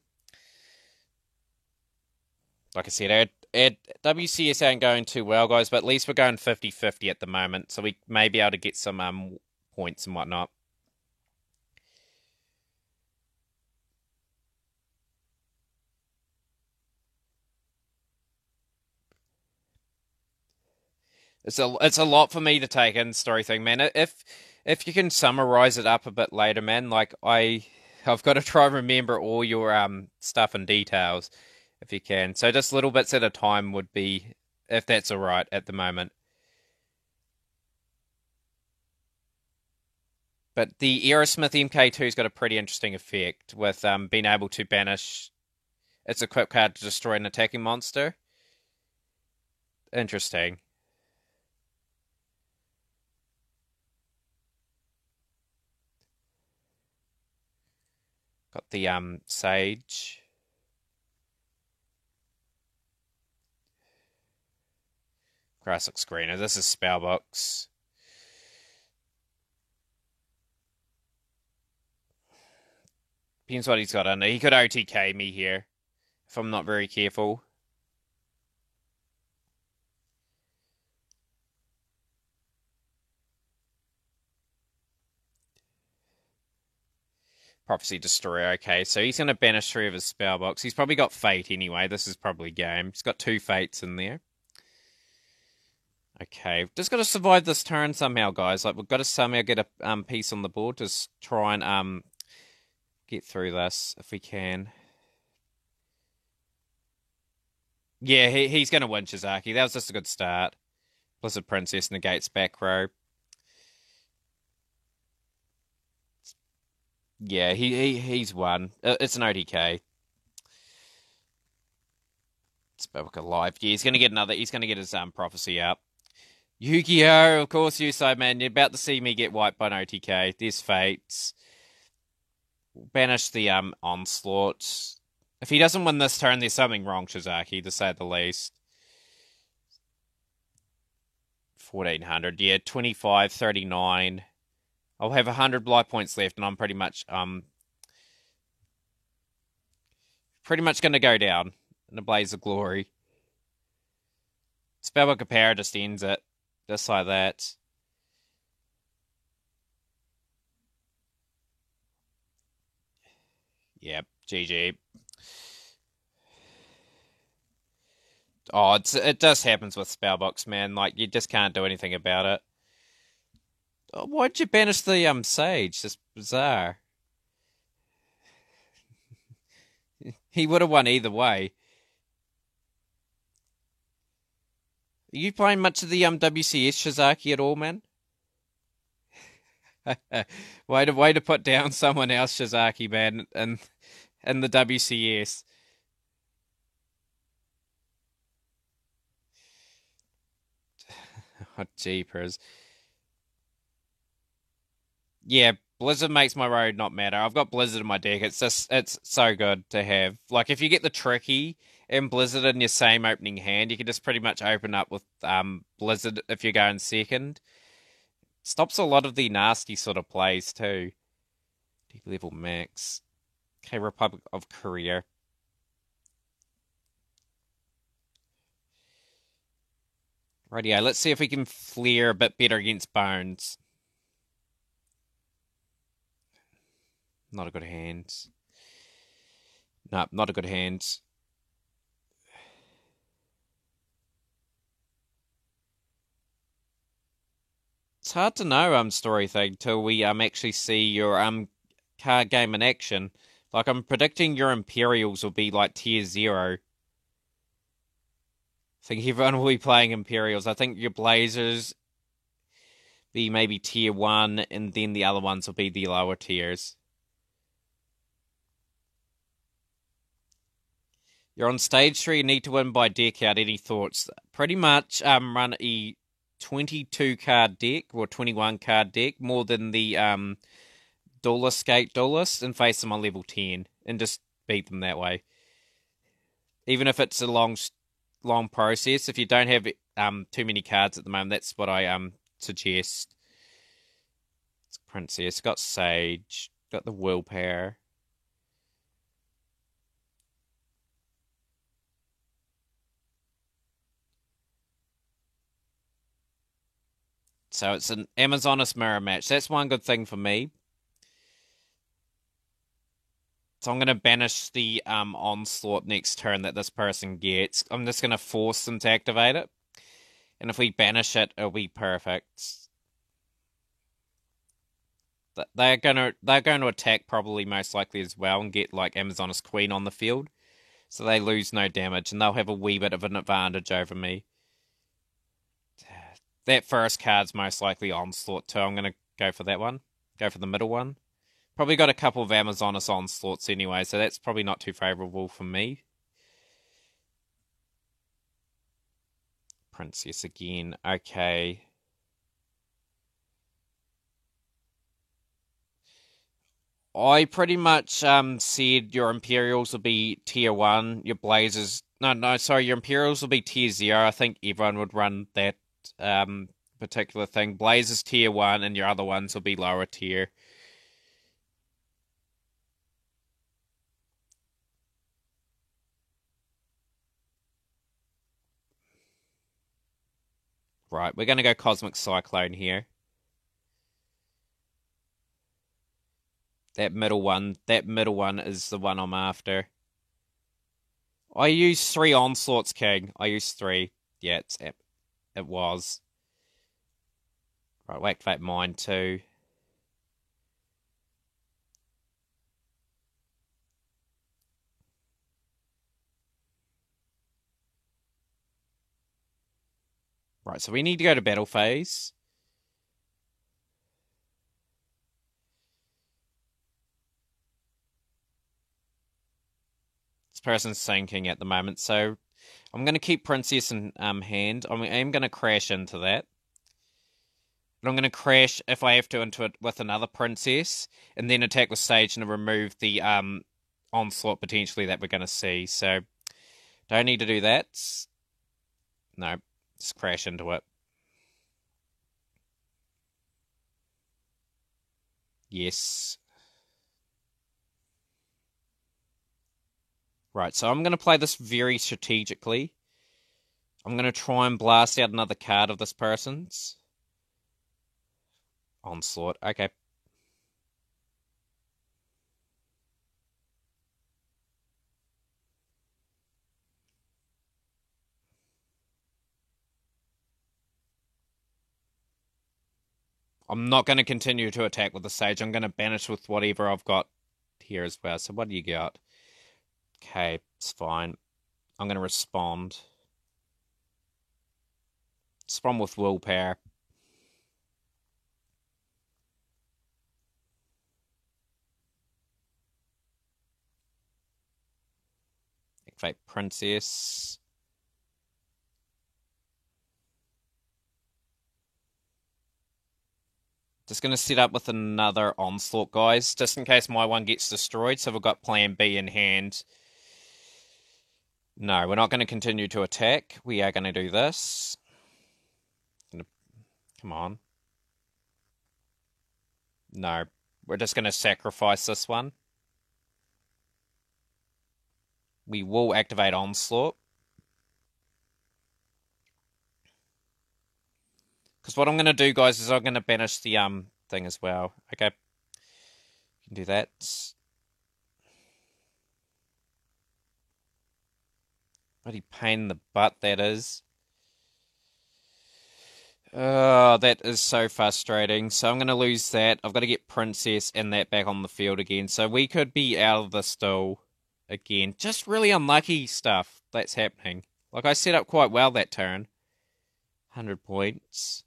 Like I said, our WCS ain't going too well, guys, but at least we're going 50-50 at the moment. So we may be able to get some points and whatnot. It's a lot for me to take in, story thing, man. If you can summarize it up a bit later, man, like I've got to try and remember all your stuff and details if you can. So just little bits at a time would be, if that's all right at the moment. But the Aerosmith MK2's got a pretty interesting effect with being able to banish its equipped card to destroy an attacking monster. Interesting. Got the Sage. Classic screener. This is Spellbox. Depends what he's got under. He could OTK me here if I'm not very careful. Prophecy Destroyer. Okay, so he's going to banish 3 of his Spellbox. He's probably got Fate anyway. This is probably game. He's got 2 Fates in there. Okay, just got to survive this turn somehow, guys. Like, we've got to somehow get a piece on the board. Just try and get through this if we can. Yeah, he's going to win Shizaki. That was just a good start. Blizzard Princess negates back row. Yeah, he's won. It's an OTK. Spellbook alive. Yeah, he's gonna get another. He's gonna get his prophecy up. Yu-Gi-Oh! Of course, you side man. You're about to see me get wiped by an OTK. There's Fates. Banish the onslaught. If he doesn't win this turn, there's something wrong, Shizaki, to say the least. 1400. Yeah, 25, 39. I'll have 100 life points left, and I'm pretty much going to go down in a blaze of glory. Spellbook of Power just ends it, just like that. Yep, GG. Oh, it just happens with spellbooks, man. Like, you just can't do anything about it. Oh, why'd you banish the Sage? That's bizarre. He would have won either way. Are you playing much of the WCS Shizaki at all, man? way to put down someone else, Shizaki, man, and the WCS. Oh, jeepers. Yeah, Blizzard makes my road not matter. I've got Blizzard in my deck. It's so good to have. Like, if you get the Tricky and Blizzard in your same opening hand, you can just pretty much open up with Blizzard if you're going second. Stops a lot of the nasty sort of plays too. Deep level max. Okay, Republic of Korea. Rightio, let's see if we can flare a bit better against Bones. Not a good hand. No, not a good hand. It's hard to know, Story Thing, till we actually see your card game in action. Like, I'm predicting your Imperials will be like tier 0. I think everyone will be playing Imperials. I think your Blazers be maybe tier 1, and then the other ones will be the lower tiers. You're on stage 3, you need to win by deck out. Any thoughts? Pretty much run a 22 card deck or 21 card deck, more than the Duelist Gate Duelist, and face them on level 10 and just beat them that way. Even if it's a long process, if you don't have too many cards at the moment, that's what I suggest. It's Princess, got Sage, got the Willpower. So it's an Amazoness mirror match. That's one good thing for me. So I'm going to banish the onslaught next turn that this person gets. I'm just going to force them to activate it. And if we banish it, it'll be perfect. They're going to attack probably most likely as well and get like Amazoness Queen on the field. So they lose no damage and they'll have a wee bit of an advantage over me. That first card's most likely Onslaught too. I'm going to go for that one. Go for the middle one. Probably got a couple of Amazoness Onslaughts anyway, so that's probably not too favourable for me. Princess again. Okay. I pretty much said your Imperials will be tier 1. Your Blazers... No, sorry. Your Imperials will be tier 0. I think everyone would run that particular thing. Blazers tier 1 and your other ones will be lower tier. Right, we're going to go Cosmic Cyclone here. That middle one is the one I'm after. I used 3 Onslaughts, King. I used 3. Yeah, it was. Right, we'll activate mine too. Right, so we need to go to battle phase. This person's sinking at the moment, so I'm going to keep Princess in hand. I am going to crash into that. And I'm going to crash, if I have to, into it with another Princess, and then attack with Sage and remove the Onslaught potentially that we're going to see. So, don't need to do that. No, just crash into it. Yes. Right, so I'm going to play this very strategically. I'm going to try and blast out another card of this person's. Onslaught, okay. I'm not going to continue to attack with the Sage. I'm going to banish with whatever I've got here as well. So what do you got? Okay, it's fine. I'm going to respond. Respond with willpower. Activate Princess. Just going to set up with another Onslaught, guys, just in case my one gets destroyed. So we've got plan B in hand. No, we're not going to continue to attack. We are going to do this. Come on. No, we're just going to sacrifice this one. We will activate Onslaught. Because what I'm going to do, guys, is I'm going to banish the thing as well. Okay. You can do that. Bloody pain in the butt that is. Oh, that is so frustrating. So I'm going to lose that. I've got to get Princess and that back on the field again. So we could be out of this still again. Just really unlucky stuff that's happening. Like, I set up quite well that turn. 100 points.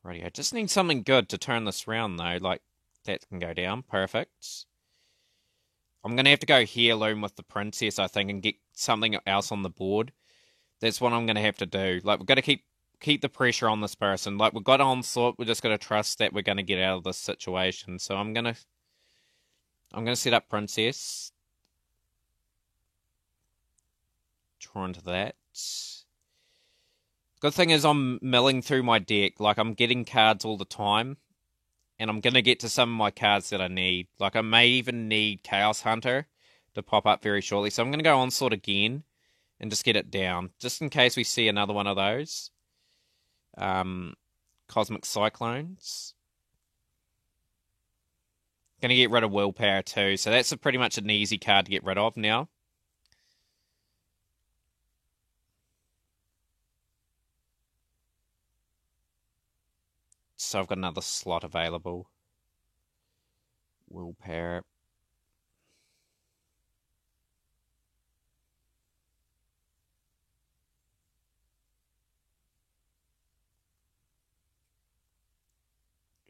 Righty, I just need something good to turn this round, though. Like, that can go down. Perfect. I'm going to have to go Heirloom with the Princess, I think, and get something else on the board. That's what I'm going to have to do. Like, we've got to keep the pressure on this person. Like, we've got Onslaught. We're just going to trust that we're going to get out of this situation. So I'm going to set up Princess. Draw into that. Good thing is I'm milling through my deck. Like, I'm getting cards all the time. And I'm going to get to some of my cards that I need. Like, I may even need Chaos Hunter to pop up very shortly. So I'm going to go Onslaught again and just get it down. Just in case we see another one of those. Cosmic Cyclones. Going to get rid of Willpower too. So that's pretty much an easy card to get rid of now. So I've got another slot available. Willpower.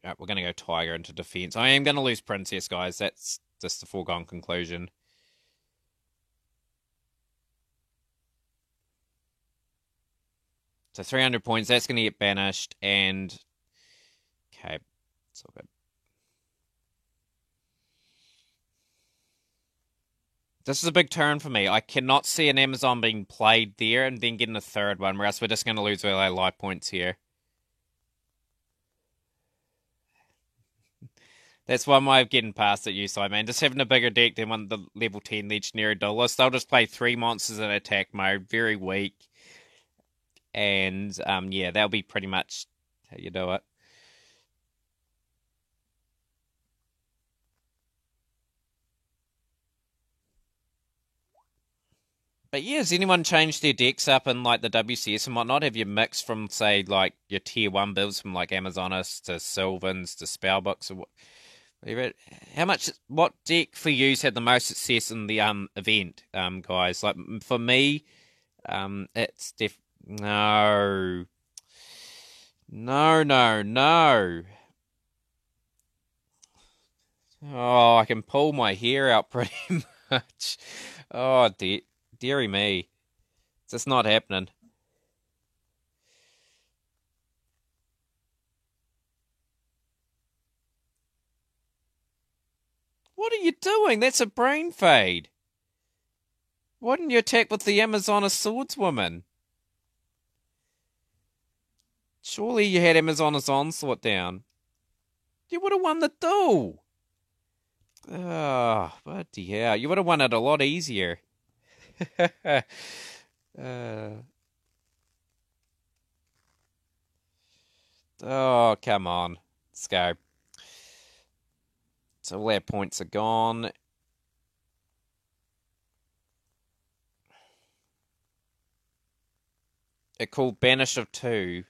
Right, we're going to go Tiger into defense. I am going to lose Princess, guys. That's just the foregone conclusion. So 300 points. That's going to get banished. And okay, it's all good. This is a big turn for me. I cannot see an Amazon being played there and then getting a third one, or else we're just going to lose all our life points here. That's one way of getting past it, Usai, man. Just having a bigger deck than one of the level 10 Legendary Duelists. They'll just play 3 monsters in attack mode, very weak. And, yeah, that'll be pretty much how you do it. But yeah, has anyone changed their decks up in like the WCS and whatnot? Have you mixed from, say, like your tier 1 builds from like Amazonas to Sylvans to Spellbooks or what? What deck for you had the most success in the event, guys? Like for me, it's no, no, no, no. Oh, I can pull my hair out pretty much. Oh, dearie me. It's just not happening. What are you doing? That's a brain fade. Why didn't you attack with the Amazona swordswoman? Surely you had Amazon's Onslaught down. You would have won the duel. Oh, bloody hell. You would have won it a lot easier. uh, oh, come on. Let's go. So all our points are gone. It called Banish of 2.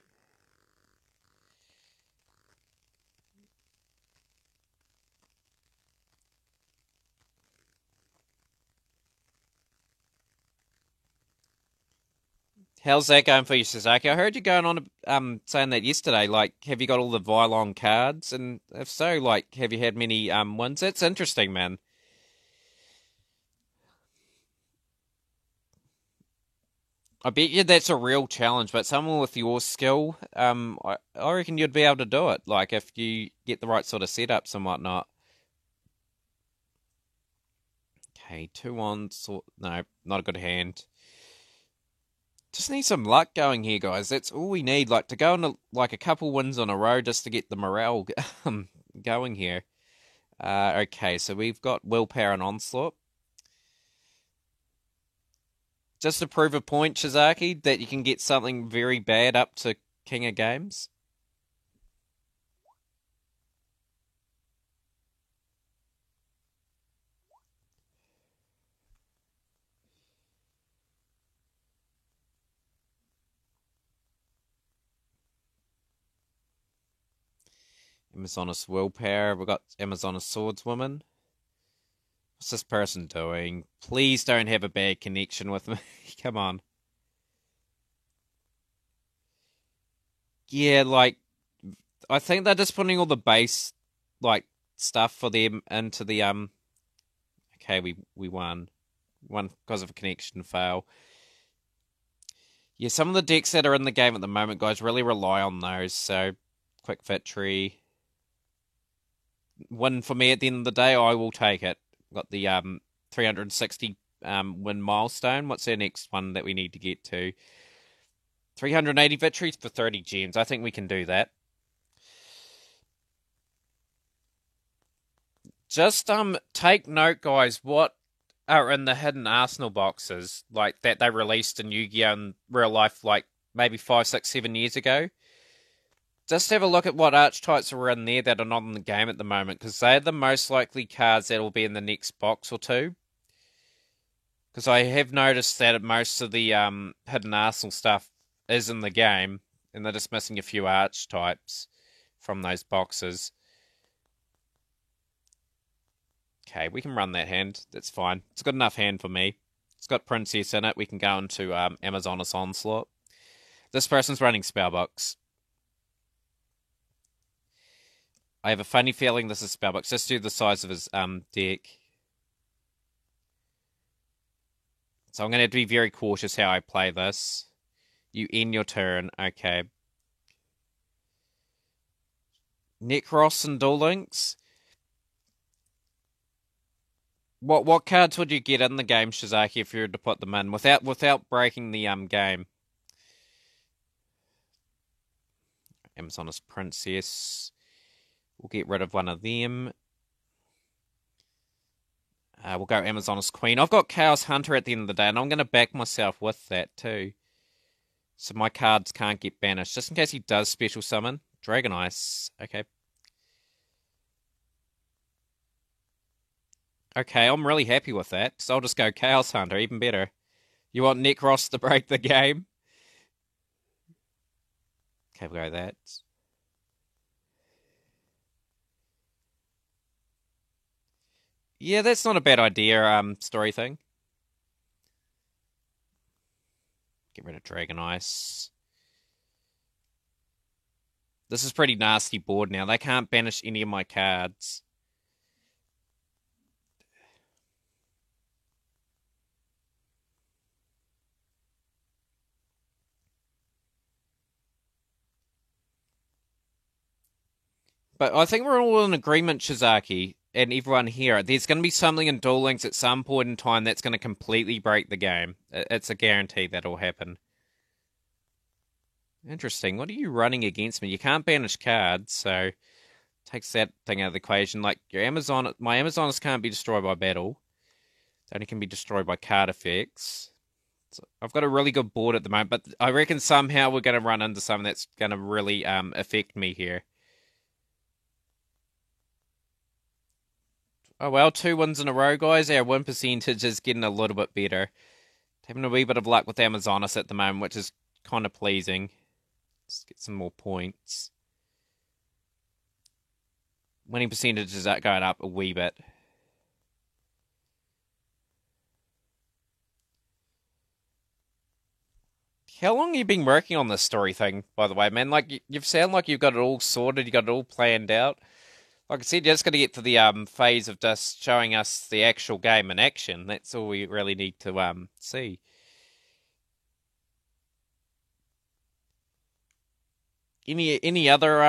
How's that going for you, Sasaki? I heard you going on saying that yesterday. Like, have you got all the Vylon cards? And if so, like, have you had many wins? That's interesting, man. I bet you that's a real challenge, but someone with your skill, I reckon you'd be able to do it. Like, if you get the right sort of setups and whatnot. Okay, 2 on, no, not a good hand. Just need some luck going here, guys. That's all we need. Like to go on like a couple wins on a row just to get the morale going here. Okay, so we've got Willpower and Onslaught. Just to prove a point, Shizaki, that you can get something very bad up to King of Games. Amazoness Willpower. We've got Amazoness Swordswoman. What's this person doing? Please don't have a bad connection with me. Come on. Yeah, like, I think they're just putting all the base, like, stuff for them into the, Okay, we won. Won because of a connection fail. Yeah, some of the decks that are in the game at the moment, guys, really rely on those, so quick victory. Win for me at the end of the day, I will take it. Got the 360 win milestone. What's our next one that we need to get to? 380 victories for 30 gems. I think we can do that. Just take note, guys, what are in the hidden Arsenal boxes, like that they released in Yu-Gi-Oh! In real life, like maybe 5, 6, 7 years ago. Just have a look at what archetypes are in there that are not in the game at the moment, because they're the most likely cards that will be in the next box or two. Because I have noticed that most of the hidden Arsenal stuff is in the game, and they're just missing a few archetypes from those boxes. Okay, we can run that hand. That's fine. It's a good enough hand for me. It's got Princess in it. We can go into Amazoness Onslaught. This person's running Spellbox. I have a funny feeling this is Spellbox. Just do the size of his deck. So I'm going to have to be very cautious how I play this. You end your turn. Okay. Necros and Duel Links. What cards would you get in the game, Shizaki, if you were to put them in without breaking the game? Amazoness Princess. We'll get rid of one of them. We'll go Amazoness Queen. I've got Chaos Hunter at the end of the day, and I'm going to back myself with that too. So my cards can't get banished, just in case he does special summon. Dragon Ice. Okay. Okay, I'm really happy with that, so I'll just go Chaos Hunter, even better. You want Necros to break the game? Okay, we'll go that. Yeah, that's not a bad idea, story thing. Get rid of Dragon Ice. This is pretty nasty board now. They can't banish any of my cards. But I think we're all in agreement, Shizaki, and everyone here. There's going to be something in Duel Links at some point in time that's going to completely break the game. It's a guarantee that'll happen. Interesting. What are you running against me? You can't banish cards, so takes that thing out of the equation. Like my Amazonas can't be destroyed by battle. They only can be destroyed by card effects. So I've got a really good board at the moment, but I reckon somehow we're going to run into something that's going to really affect me here. Oh well, 2 wins in a row, guys. Our win percentage is getting a little bit better. Having a wee bit of luck with Amazonas at the moment, which is kind of pleasing. Let's get some more points. Winning percentages are going up a wee bit. How long have you been working on this story thing, by the way, man? Like, you've sound like you've got it all sorted, you got it all planned out. Like I said, you're just going to get to the phase of just showing us the actual game in action. That's all we really need to see. Any other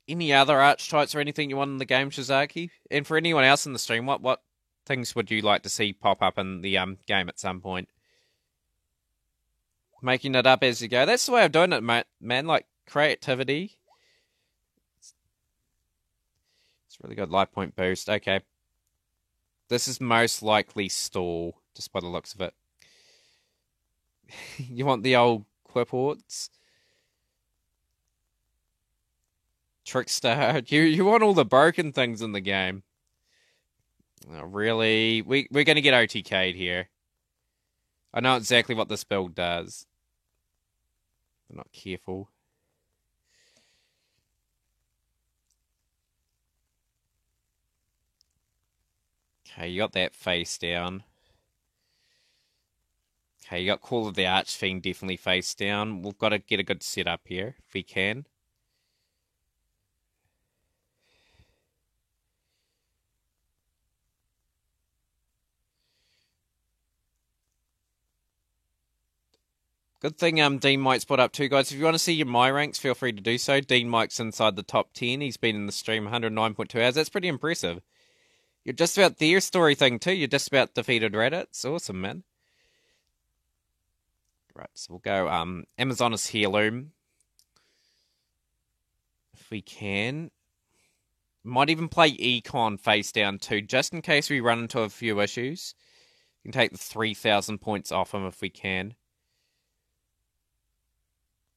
archetypes or anything you want in the game, Shizaki? And for anyone else in the stream, what things would you like to see pop up in the game at some point? Making it up as you go. That's the way of doing it, man. Like creativity. It's really good life point boost. Okay. This is most likely stall, just by the looks of it. You want the old Quipports? Trickstar. You want all the broken things in the game. Oh, really? We're going to get OTK'd here. I know exactly what this build does. I'm not careful. Okay, you got that face down. Okay, you got Call of the Archfiend definitely face down. We've got to get a good setup here, if we can. Good thing Dean Mike's put up too, guys. If you want to see your my ranks, feel free to do so. Dean Mike's inside the top 10. He's been in the stream 109.2 hours. That's pretty impressive. You're just about their story thing too. You're just about defeated Reddit. It's awesome, man. Right, so we'll go Amazonas Heirloom. If we can. Might even play Econ face down too, just in case we run into a few issues. We can take the 3,000 points off him if we can.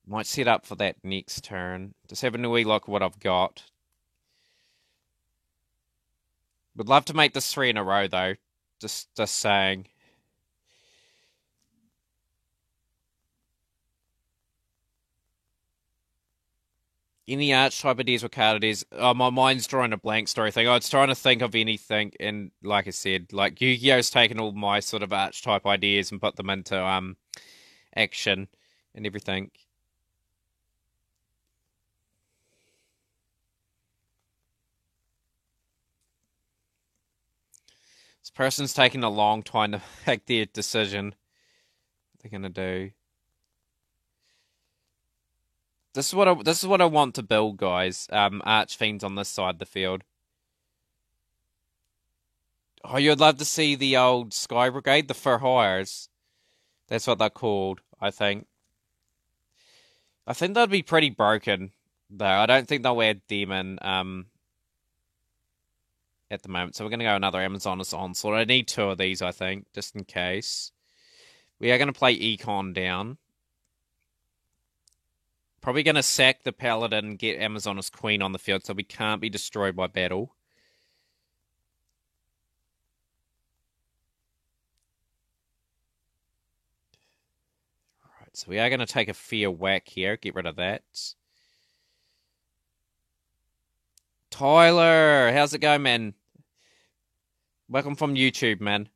Might set up for that next turn. Just having a wee look at what I've got. Would love to make this 3 in a row, though. Just saying. Any archetype ideas or card ideas? Oh, my mind's drawing a blank story thing. I was trying to think of anything, and like I said, like Yu-Gi-Oh's taken all my sort of archetype ideas and put them into action and everything. This person's taking a long time to make their decision. What they're gonna do. This is what I want to build, guys. Archfiends on this side of the field. Oh, you'd love to see the old Sky Brigade, the For Hires. That's what they're called, I think. I think that'd be pretty broken, though. I don't think they'll add them in at the moment. So we're going to go another Amazonas Onslaught. I need 2 of these, I think, just in case. We are going to play Econ down. Probably going to sack the Paladin and get Amazonas Queen on the field so we can't be destroyed by battle. Right, so we are going to take a fair whack here. Get rid of that. Tyler, how's it going, man? Welcome from YouTube, man.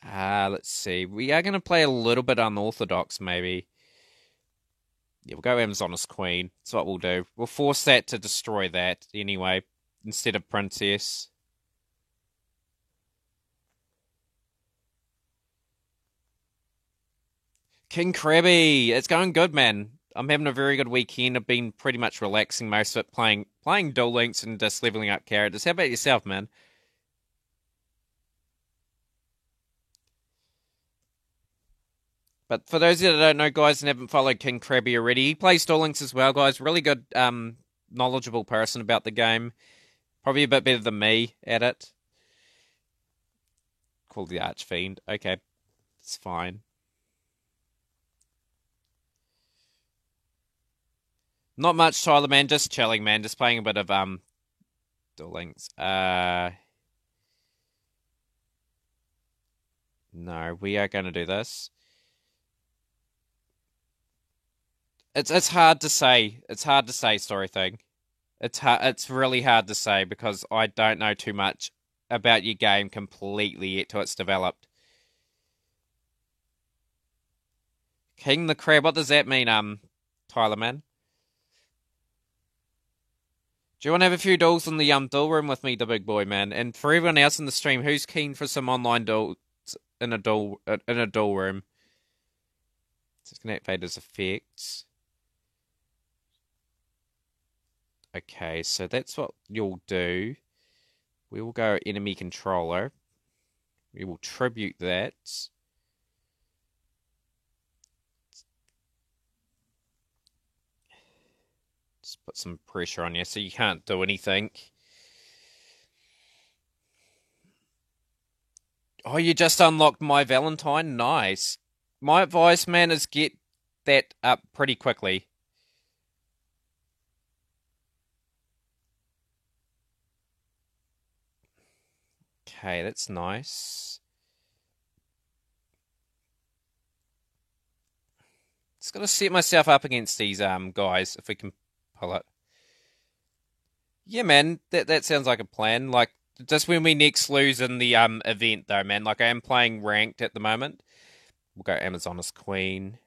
Let's see. We are going to play a little bit unorthodox, maybe. Yeah, we'll go Amazonas Queen. That's what we'll do. We'll force that to destroy that anyway, instead of Princess. King Krabby, it's going good, man. I'm having a very good weekend. I've been pretty much relaxing most of it, playing Duel Links and just leveling up characters. How about yourself, man? But for those that don't know, guys, and haven't followed King Krabby already, he plays Duel Links as well, guys. Really good, knowledgeable person about the game. Probably a bit better than me at it. Called the Archfiend. Okay, it's fine. Not much, Tyler, man. Just chilling, man. Just playing a bit of Duel Links. No, we are going to do this. It's hard to say. It's hard to say, story thing. It's really hard to say because I don't know too much about your game completely yet till it's developed. King the Crab, what does that mean, Tyler, man? Do you want to have a few duels in the duel room with me, the big boy, man? And for everyone else in the stream, who's keen for some online duels in a duel room? Just gonna activate his effects. Okay, so that's what you'll do. We will go enemy controller. We will tribute that. Just put some pressure on you so you can't do anything. Oh, you just unlocked My Valentine? Nice. My advice, man, is get that up pretty quickly. Okay, that's nice. Just gotta set myself up against these guys if we can pull it. Yeah, man, that sounds like a plan. Like just when we next lose in the event though, man. Like I am playing ranked at the moment. We'll go Amazoness Queen.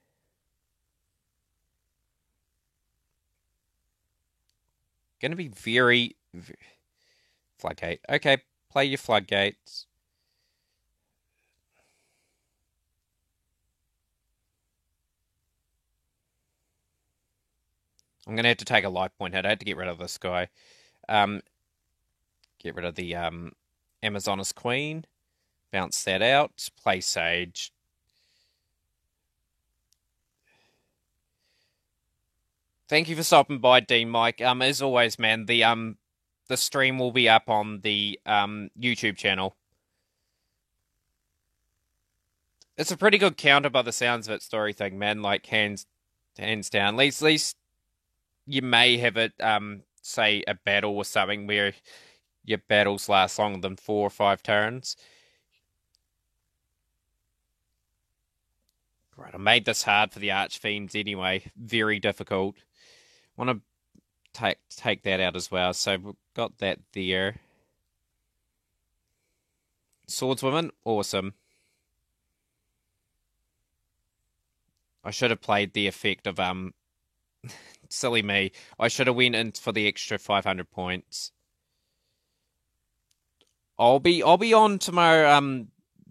Gonna be very Floodgate. Okay, play your Floodgates. I'm gonna have to take a life point hit. I had to get rid of this guy. Get rid of the Amazoness Queen. Bounce that out. Play Sage. Thank you for stopping by, Dean Mike. As always, man, the stream will be up on the YouTube channel. It's a pretty good counter by the sounds of it, story thing, man. Like hands down. At least you may have it say a battle or something where your battles last longer than 4 or 5 turns. Right, I made this hard for the Archfiends anyway. Very difficult. Want to take that out as well. So we've got that there. Swordswoman, awesome. I should have played the effect of silly me. I should have went in for the extra 500 points. I'll be on tomorrow,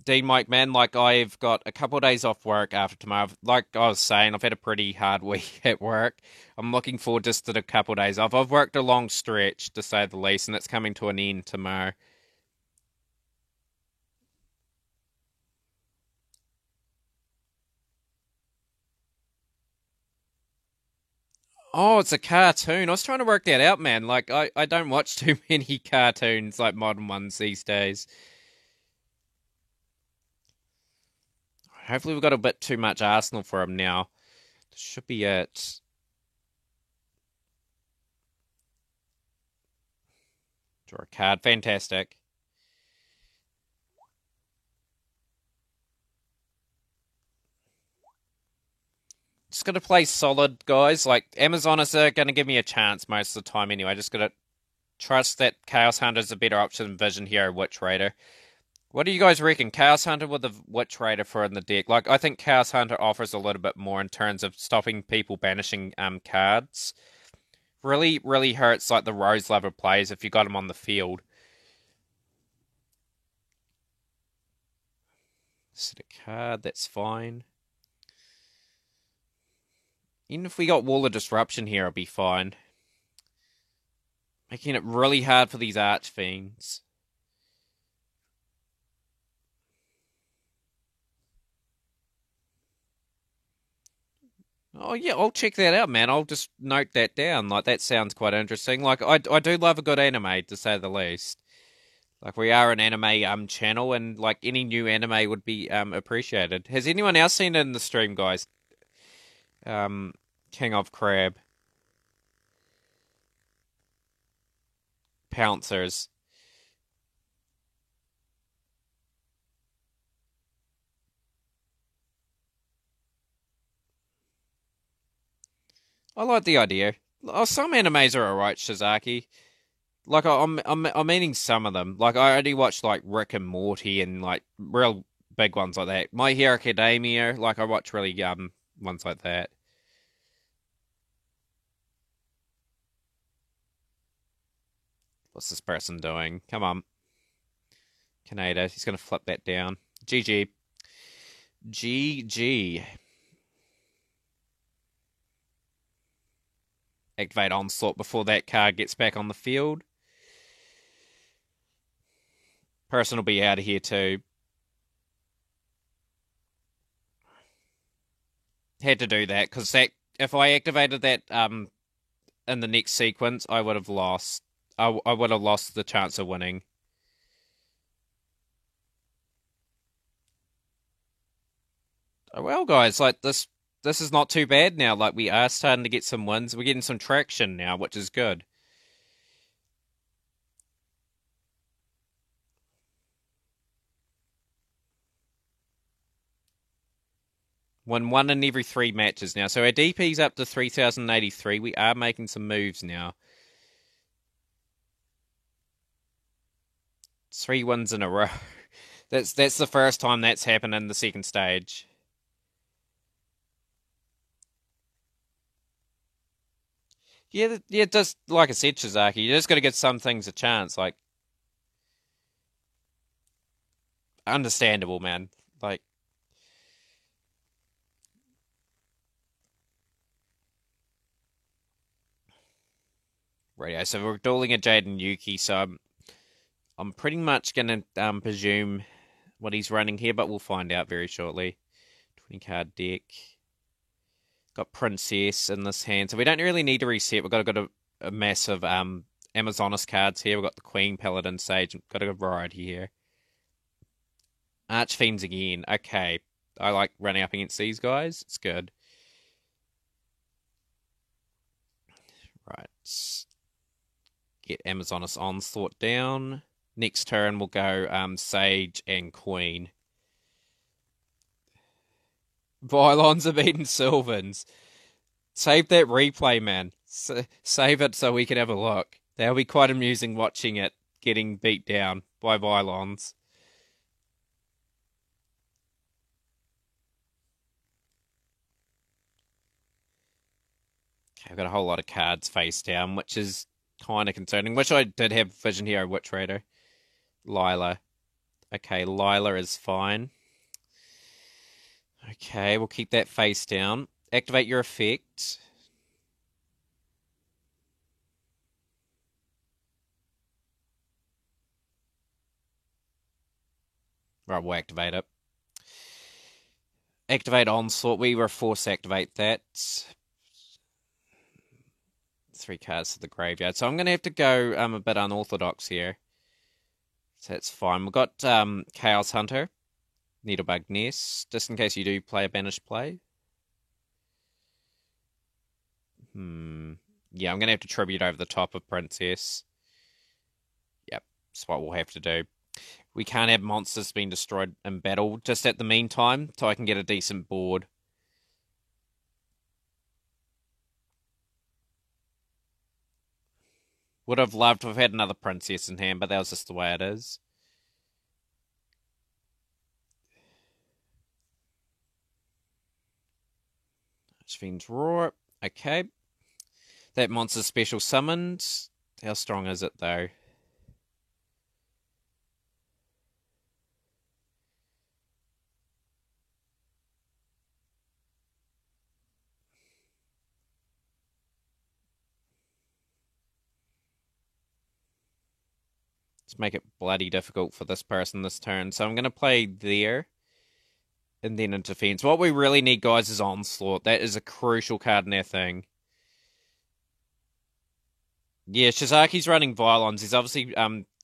Dean Mike, man. Like I've got a couple of days off work after tomorrow. Like I was saying, I've had a pretty hard week at work. I'm looking forward just to a couple of days off. I've worked a long stretch, to say the least, and it's coming to an end tomorrow. Oh, it's a cartoon. I was trying to work that out, man. Like I don't watch too many cartoons, like modern ones these days. Hopefully we've got a bit too much Arsenal for him now. This should be it. Draw a card. Fantastic. Just gotta play solid, guys. Like, Amazoness are gonna give me a chance most of the time anyway. Just gotta trust that Chaos Hunter's a better option than Vision Hero Witch Raider. What do you guys reckon? Chaos Hunter with the Witch Raider for in the deck? Like, I think Chaos Hunter offers a little bit more in terms of stopping people banishing cards. Really, really hurts like the Rose Lover players if you got them on the field. Set a card, that's fine. Even if we got Wall of Disruption here, I'll be fine. Making it really hard for these Archfiends. Oh yeah, I'll check that out, man. I'll just note that down. Like that sounds quite interesting. Like I do love a good anime to say the least. Like we are an anime channel, and like any new anime would be appreciated. Has anyone else seen it in the stream, guys? Um, King of Crab, Pouncers. I like the idea. Oh, some animes are alright, Shizaki. Like I'm meaning some of them. Like I only watched like Rick and Morty and like real big ones like that. My Hero Academia, like I watch really ones like that. What's this person doing? Come on, Kaneda. He's gonna flip that down. GG. GG. Activate Onslaught before that card gets back on the field. Person will be out of here too. Had to do that because that if I activated that in the next sequence, I would have lost. I would have lost the chance of winning. Oh, well, guys, like this is not too bad now. Like we are starting to get some wins. We're getting some traction now, which is good. Won one in every three matches now. So our DP's up to 3,083. We are making some moves now. 3 wins in a row. That's the first time that's happened in the second stage. Yeah, yeah, just like I said, Shizaki, you just got to give some things a chance. Like, understandable, man. Like, radio. So we're dueling a Jaden Yuki. So I'm pretty much gonna presume what he's running here, but we'll find out very shortly. 20 card deck. Got Princess in this hand, so we don't really need to reset. We've got a massive Amazonas cards here. We've got the Queen, Paladin, Sage. We've got a variety here. Archfiends again. Okay. I like running up against these guys. It's good. Right. Get Amazonas Onslaught down. Next turn we'll go Sage and Queen. Vylons have eaten Sylvans. Save that replay, man. Save it so we can have a look. That'll be quite amusing watching it getting beat down by Vylons. Okay, I've got a whole lot of cards face down, which is kind of concerning. Wish I did have Vision Hero Witch Raider. Lila. Okay, Lila is fine. Okay, we'll keep that face down. Activate your effect. Right, we'll activate it. Activate Onslaught. We were forced to activate that. 3 cards to the graveyard. So I'm going to have to go a bit unorthodox here. So that's fine. We've got Chaos Hunter. Needlebug Nest. Just in case you do play a banished play. Yeah, I'm going to have to tribute over the top of Princess. Yep, that's what we'll have to do. We can't have monsters being destroyed in battle just at the meantime, so I can get a decent board. Would have loved to have had another Princess in hand, but that was just the way it is. Fiend's Roar. Okay. That monster's special summoned. How strong is it, though? Let's make it bloody difficult for this person this turn. So I'm going to play there. And then in defense, what we really need, guys, is Onslaught. That is a crucial card in our thing. Yeah, Shizaki's running Vylons. He's obviously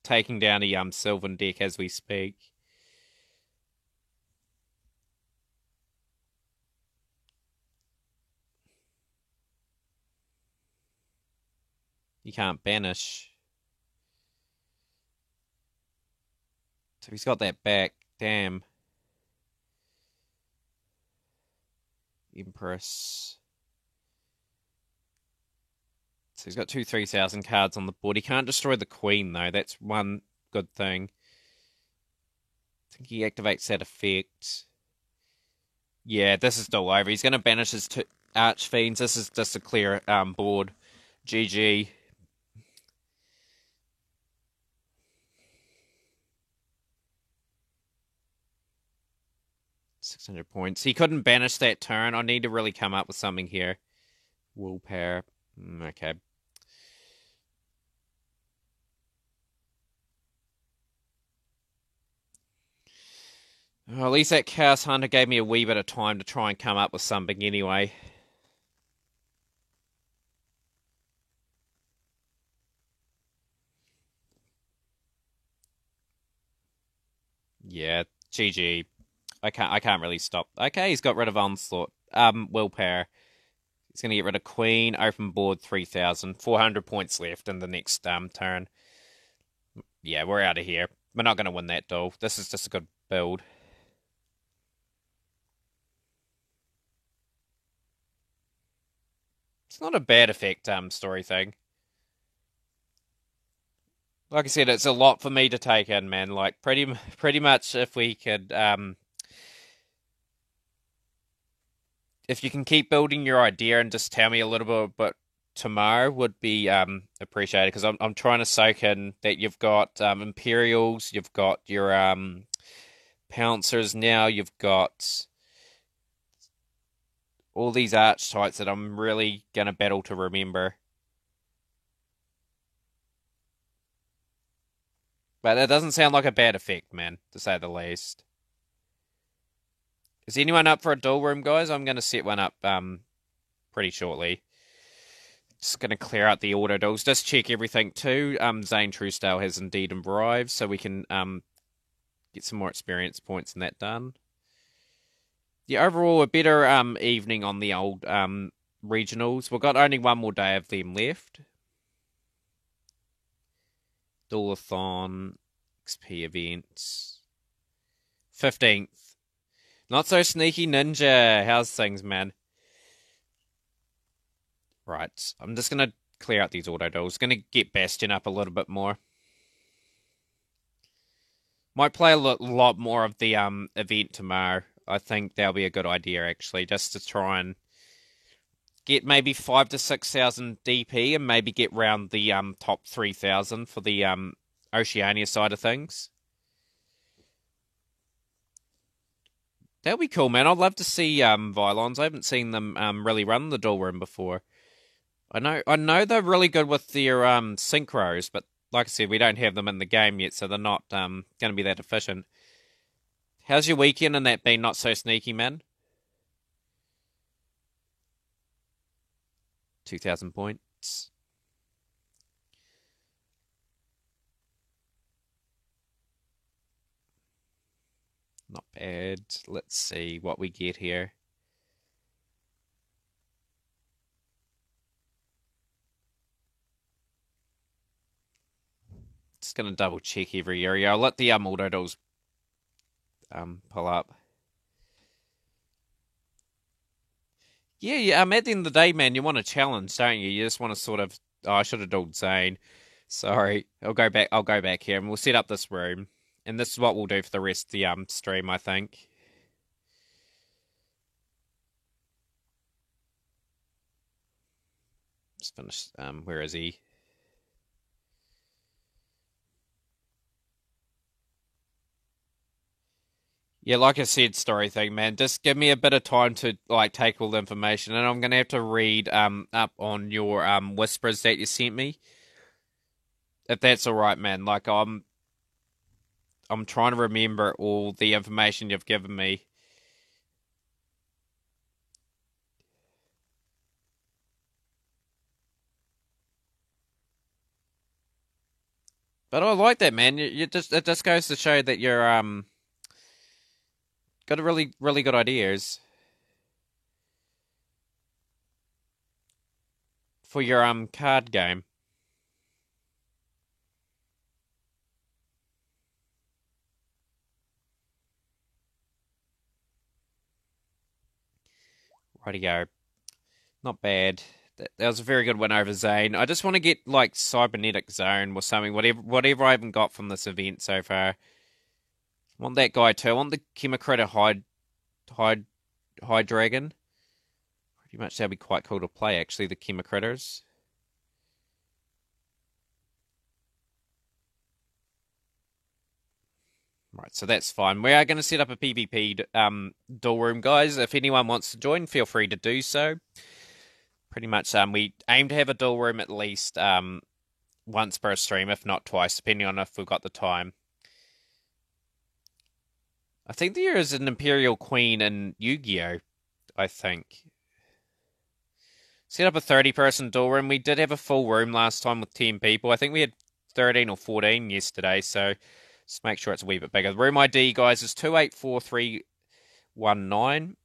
taking down a Sylvan deck as we speak. You can't banish. So he's got that back. Damn. Empress. So he's got 3,000 cards on the board. He can't destroy the Queen, though. That's one good thing. I think he activates that effect. Yeah, this is still over. He's going to banish his two Archfiends. This is just a clear board. GG. 600 points. He couldn't banish that turn. I need to really come up with something here. Willpower. Okay. Well, at least that Chaos Hunter gave me a wee bit of time to try and come up with something anyway. Yeah, GG. I can't really stop. Okay, he's got rid of Onslaught. Willpower. He's gonna get rid of Queen, open board 3,000. 400 points left in the next turn. Yeah, we're out of here. We're not gonna win that duel. This is just a good build. It's not a bad effect, story thing. Like I said, it's a lot for me to take in, man. Like pretty much, if we could, if you can keep building your idea and just tell me a little bit about tomorrow would be appreciated because I'm trying to soak in that you've got Imperials, you've got your Pouncers now, you've got all these archetypes that I'm really gonna battle to remember. But that doesn't sound like a bad effect, man, to say the least. Is anyone up for a duel room, guys? I'm going to set one up pretty shortly. Just going to clear out the auto duels. Just check everything too. Zane Truesdale has indeed arrived, so we can get some more experience points in that done. Yeah, overall, a better evening on the old regionals. We've got only one more day of them left. Duelathon, XP events. 15th. Not so sneaky ninja. How's things, man? Right. I'm just going to clear out these auto duels. Going to get Bastion up a little bit more. Might play a lot more of the event tomorrow. I think that'll be a good idea, actually, just to try and get maybe 5,000 to 6,000 DP and maybe get round the top 3,000 for the Oceania side of things. That'll be cool, man. I'd love to see Vylons. I haven't seen them really run the duel room before. I know they're really good with their synchros, but like I said, we don't have them in the game yet, so they're not going to be that efficient. How's your weekend and that been? Not so sneaky, man? 2,000 points. Not bad. Let's see what we get here. Just gonna double check every area. I'll let the auto duels pull up. Yeah. At the end of the day, man, you want a challenge, don't you? You just want to sort of. Oh, I should have dueled Zane. Sorry. I'll go back here, and we'll set up this room. And this is what we'll do for the rest of the stream, I think. Just finish. Where is he? Yeah, like I said, story thing, man. Just give me a bit of time to like take all the information, and I'm gonna have to read up on your whispers that you sent me. If that's all right, man. Like I'm trying to remember all the information you've given me. But I like that, man. It just goes to show that you're got a really good ideas for your card game. Rightio. Not bad. That was a very good win over Zane. I just want to get like Cybernetic Zone or something, whatever I haven't got from this event so far. I want that guy too. I want the Chemocritter Hide Dragon. Pretty much that'd be quite cool to play actually, the Chemocritters. Right, so that's fine. We are going to set up a PvP duel room, guys. If anyone wants to join, feel free to do so. Pretty much, we aim to have a duel room at least once per stream, if not twice, depending on if we've got the time. I think there is an Imperial Queen in Yu-Gi-Oh! I think. Set up a 30-person duel room. We did have a full room last time with 10 people. I think we had 13 or 14 yesterday, so just make sure it's a wee bit bigger. The room ID, guys, is 284319.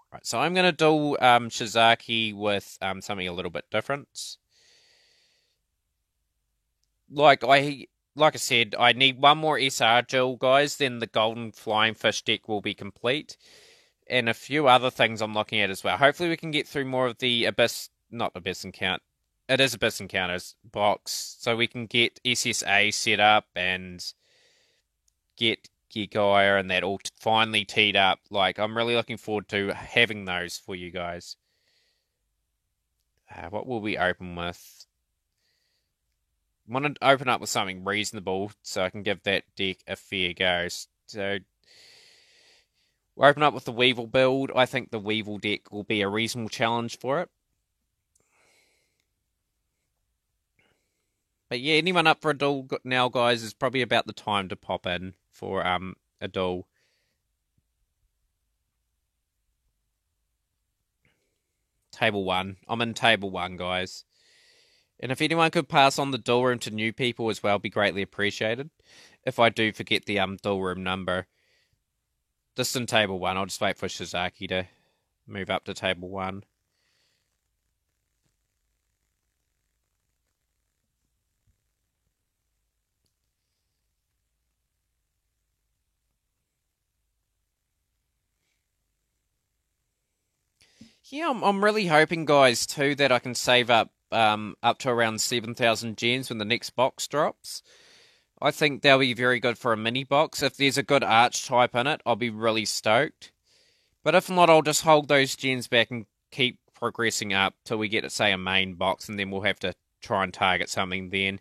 Right, so I'm going to duel Shizaki with something a little bit different. Like I said, I need one more SR duel, guys, then the Golden Flying Fish deck will be complete. And a few other things I'm looking at as well. Hopefully we can get through more of the not Abyss Encounter. It is Abyss Encounters box, so we can get SSA set up and get Geargaia and that all finally teed up. Like, I'm really looking forward to having those for you guys. What will we open with? I want to open up with something reasonable so I can give that deck a fair go. So we'll open up with the Weevil build. I think the Weevil deck will be a reasonable challenge for it. But yeah, anyone up for a duel now, guys, is probably about the time to pop in for a duel. Table 1. I'm in Table 1, guys. And if anyone could pass on the duel room to new people as well, be greatly appreciated. If I do forget the duel room number. Just in Table 1, I'll just wait for Shizaki to move up to Table 1. Yeah, I'm really hoping, guys, too, that I can save up to around 7,000 gems when the next box drops. I think they'll be very good for a mini box. If there's a good archetype in it, I'll be really stoked. But if not, I'll just hold those gems back and keep progressing up till we get, say, a main box, and then we'll have to try and target something then.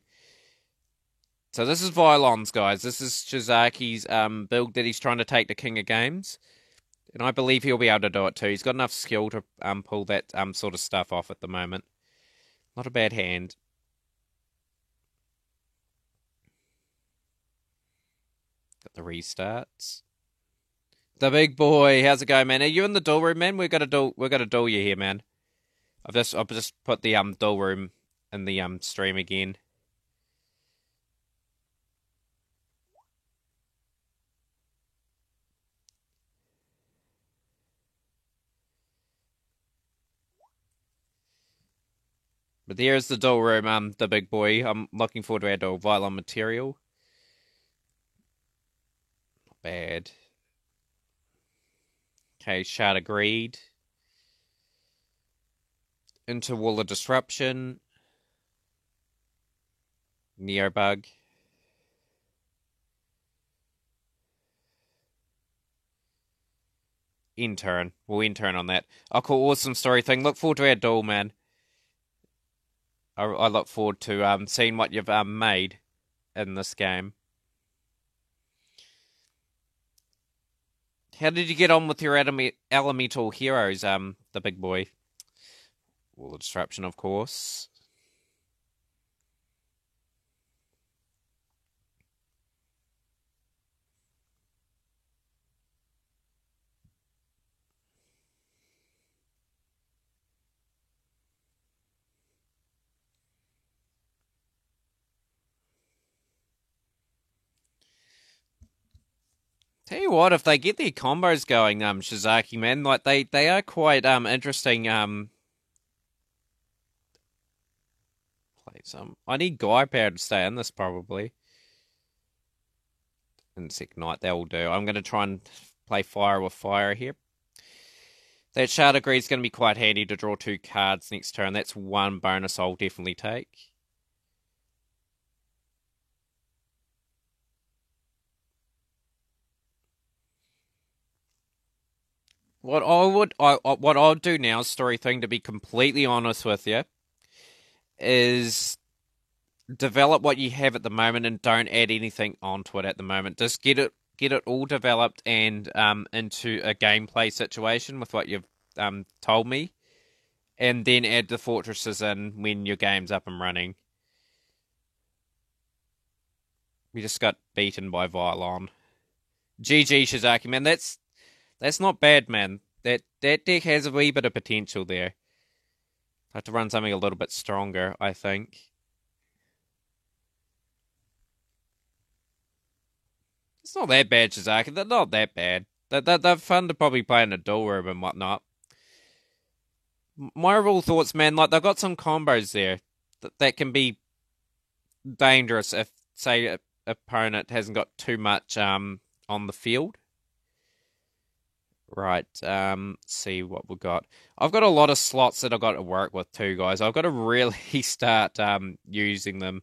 So this is Vylons, guys. This is Shizaki's build that he's trying to take to King of Games. And I believe he'll be able to do it too. He's got enough skill to pull that sort of stuff off at the moment. Not a bad hand. Got the restarts. The big boy, how's it going, man? Are you in the duel room, man? We're gonna duel you here, man. I've just put the duel room in the stream again. But there's the duel room, the big boy. I'm looking forward to our duel. Vylon material. Not bad. Okay, Shard of Greed. Into Wall of Disruption. Neobug. Intern. We'll intern on that. I'll call Awesome Story thing. Look forward to our duel, man. I look forward to seeing what you've made in this game. How did you get on with your elemental heroes, the big boy? Wall of Disruption, of course. Tell you what, if they get their combos going, Shizaki, man, like they are quite interesting. Play some. I need Guy Power to stay in this probably. Insect Knight, that will do. I'm going to try and play fire with fire here. That Shard Agree is going to be quite handy to draw 2 cards next turn. That's one bonus I'll definitely take. What I'll do now, story thing, to be completely honest with you, is develop what you have at the moment and don't add anything onto it at the moment. Just get it all developed and into a gameplay situation with what you've told me, and then add the fortresses in when your game's up and running. We just got beaten by Vylon. GG Shizaki, man. That's not bad, man. That deck has a wee bit of potential there. I have to run something a little bit stronger, I think. It's not that bad, Shizaki. They're not that bad. They're fun to probably play in a duel room and whatnot. My overall thoughts, man, like they've got some combos there that can be dangerous if, say, an opponent hasn't got too much on the field. Right, see what we've got. I've got a lot of slots that I've got to work with too, guys. I've got to really start using them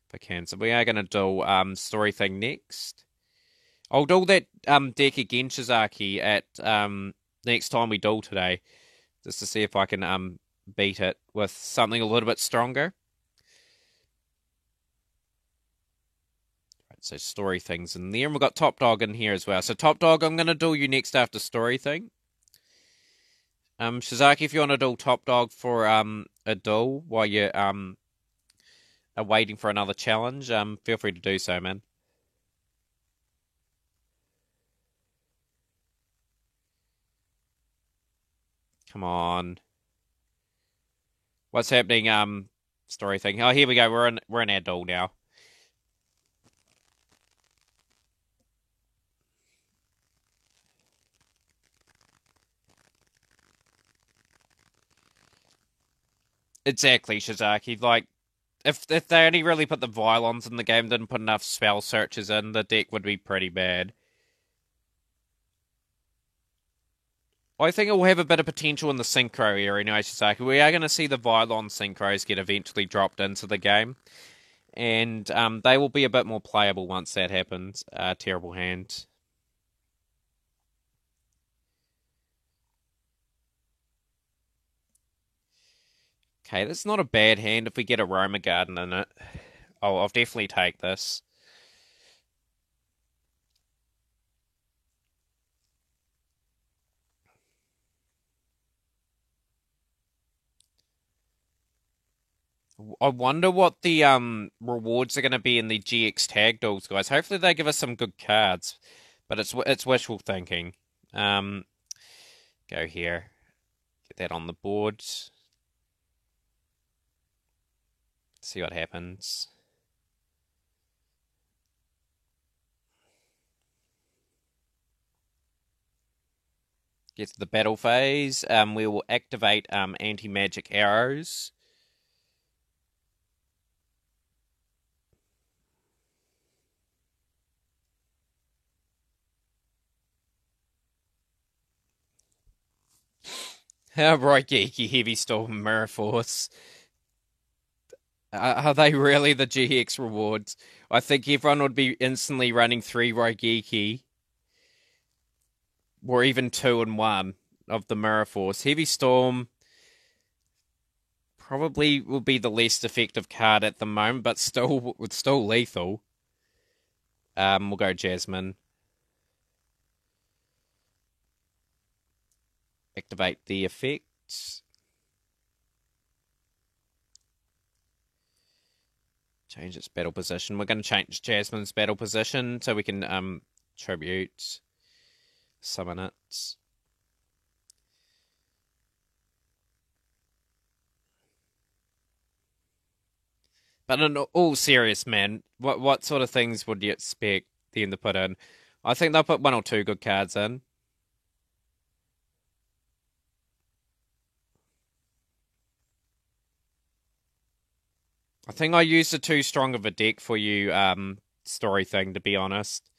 if I can. So we are going to do story thing next. I'll do that deck again, Shizaki, at next time we duel today, just to see if I can beat it with something a little bit stronger. So story things in there. And we've got Top Dog in here as well. So Top Dog, I'm going to duel you next after story thing. Shizaki, if you want to duel Top Dog for a duel while you're are waiting for another challenge, feel free to do so, man. Come on. What's happening, story thing? Oh, here we go. We're in our duel now. Exactly, Shizaki. Like, if they only really put the Vylons in the game, didn't put enough spell searches in, the deck would be pretty bad. I think it will have a bit of potential in the Synchro area anyway, Shizaki. We are going to see the Vylon Synchros get eventually dropped into the game. And they will be a bit more playable once that happens. Terrible hand. Okay, that's not a bad hand if we get a Roma Garden in it. Oh, I'll definitely take this. I wonder what the rewards are going to be in the GX tag duels, guys. Hopefully they give us some good cards, but it's wishful thinking. Go here, get that on the board. See what happens. Get to the battle phase. We will activate anti-magic arrows. Right, Geeky, Heavy Storm, Mirror Force. Are they really the GX rewards? I think everyone would be instantly running 3 Raigeki. Or even 2 and 1 of the Mirror Force. Heavy Storm probably will be the least effective card at the moment, but still lethal. We'll go Jasmine. Activate the effects. Change its battle position. We're going to change Jasmine's battle position so we can tribute, summon it. But in all serious, man, what sort of things would you expect them to put in? I think they'll put one or two good cards in. I think I used a too strong of a deck for you, story thing, to be honest.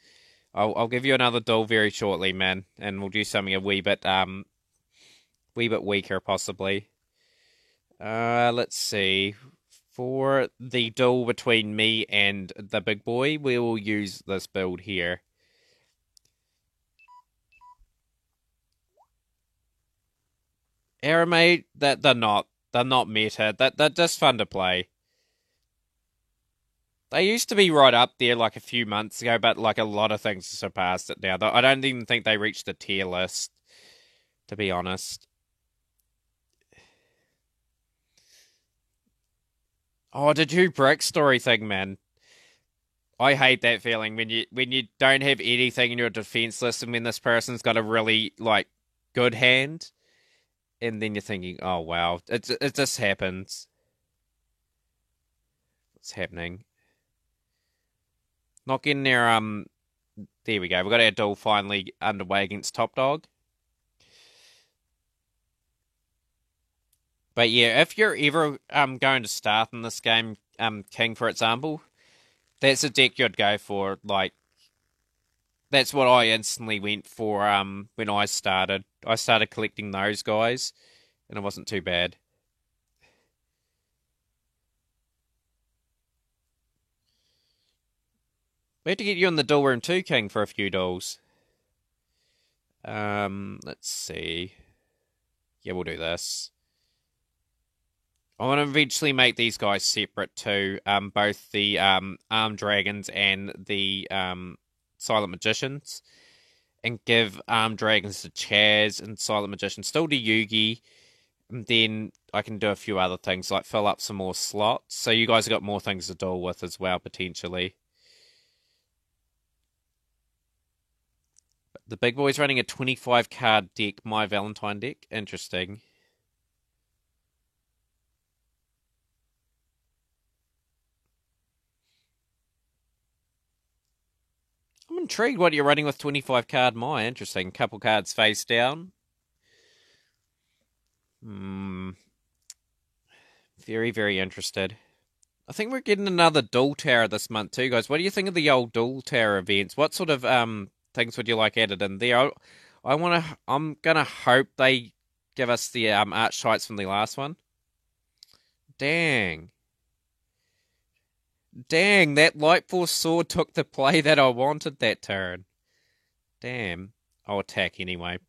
I'll give you another duel very shortly, man, and we'll do something a wee bit weaker possibly. Let's see. For the duel between me and the big boy, we will use this build here. Aramade, that they're not meta. They're just fun to play. They used to be right up there like a few months ago, but like a lot of things surpassed it now. I don't even think they reached the tier list, to be honest. Oh, did you brick story thing, man? I hate that feeling when you don't have anything in your defense list, and when this person's got a really like good hand, and then you're thinking, oh wow, it just happens. What's happening? Not getting there. There we go. We've got our duel finally underway against Top Dog. But yeah, if you're ever going to start in this game, King for example, that's a deck you'd go for. Like that's what I instantly went for when I started. I started collecting those guys, and it wasn't too bad. We had to get you in the duel room too, King, for a few duels. Let's see. Yeah, we'll do this. I want to eventually make these guys separate too. Both the Armed Dragons and the Silent Magicians, and give Armed Dragons to Chaz and Silent Magician still to Yugi. And then I can do a few other things like fill up some more slots. So you guys have got more things to deal with as well potentially. The big boy's running a 25 card deck, My Valentine deck. Interesting. I'm intrigued what you're running with 25 card My. Interesting. Couple cards face down. Very, very interested. I think we're getting another Duel Tower this month too, guys. What do you think of the old Duel Tower events? What sort of things would you like added in there? I'm gonna hope they give us the Archetypes from the last one. Dang. Dang, that Light Force Sword took the play that I wanted that turn. Damn. I'll attack anyway.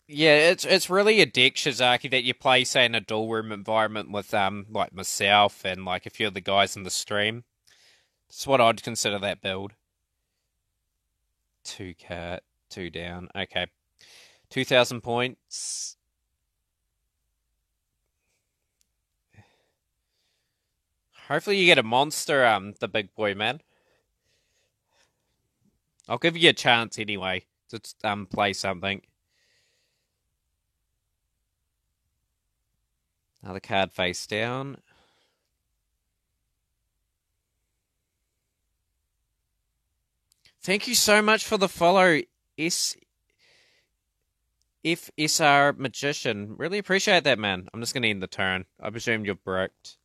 Yeah, it's really a deck, Shizaki, that you play, say, in a dual room environment with like myself and like a few of the guys in the stream. That's what I'd consider that build. Two cat, two down. Okay. 2,000 points. Hopefully you get a monster, the big boy, man. I'll give you a chance anyway to play something. Another card face down. Thank you so much for the follow, FSR Magician. Really appreciate that, man. I'm just going to end the turn. I presume you're bricked.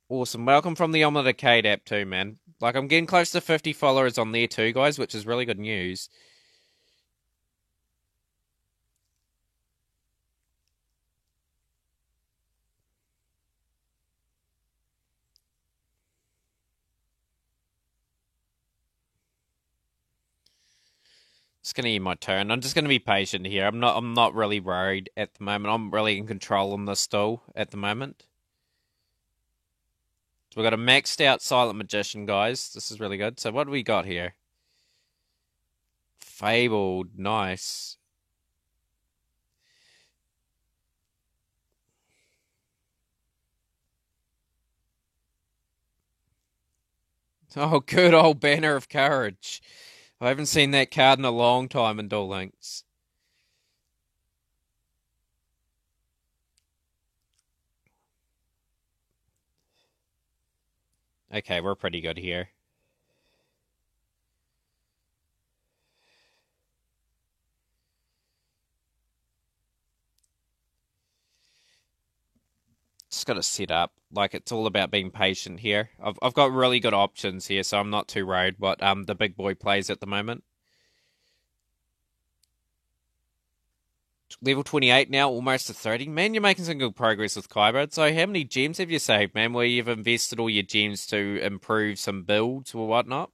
Awesome. Welcome from the Omelette Arcade app too, man. Like, I'm getting close to 50 followers on there too, guys, which is really good news. Just gonna end my turn. I'm just gonna be patient here. I'm not really worried at the moment. I'm really in control on this still at the moment. So we've got a maxed out Silent Magician, guys. This is really good. So what do we got here? Fabled, nice. Oh, good old Banner of Courage. I haven't seen that card in a long time in Duel Links. Okay, we're pretty good here. Just got to set up. Like, it's all about being patient here. I've got really good options here, so I'm not too worried what the big boy plays at the moment. Level 28 now, almost to 30. Man, you're making some good progress with Kyber. So how many gems have you saved, man, where you've invested all your gems to improve some builds or whatnot?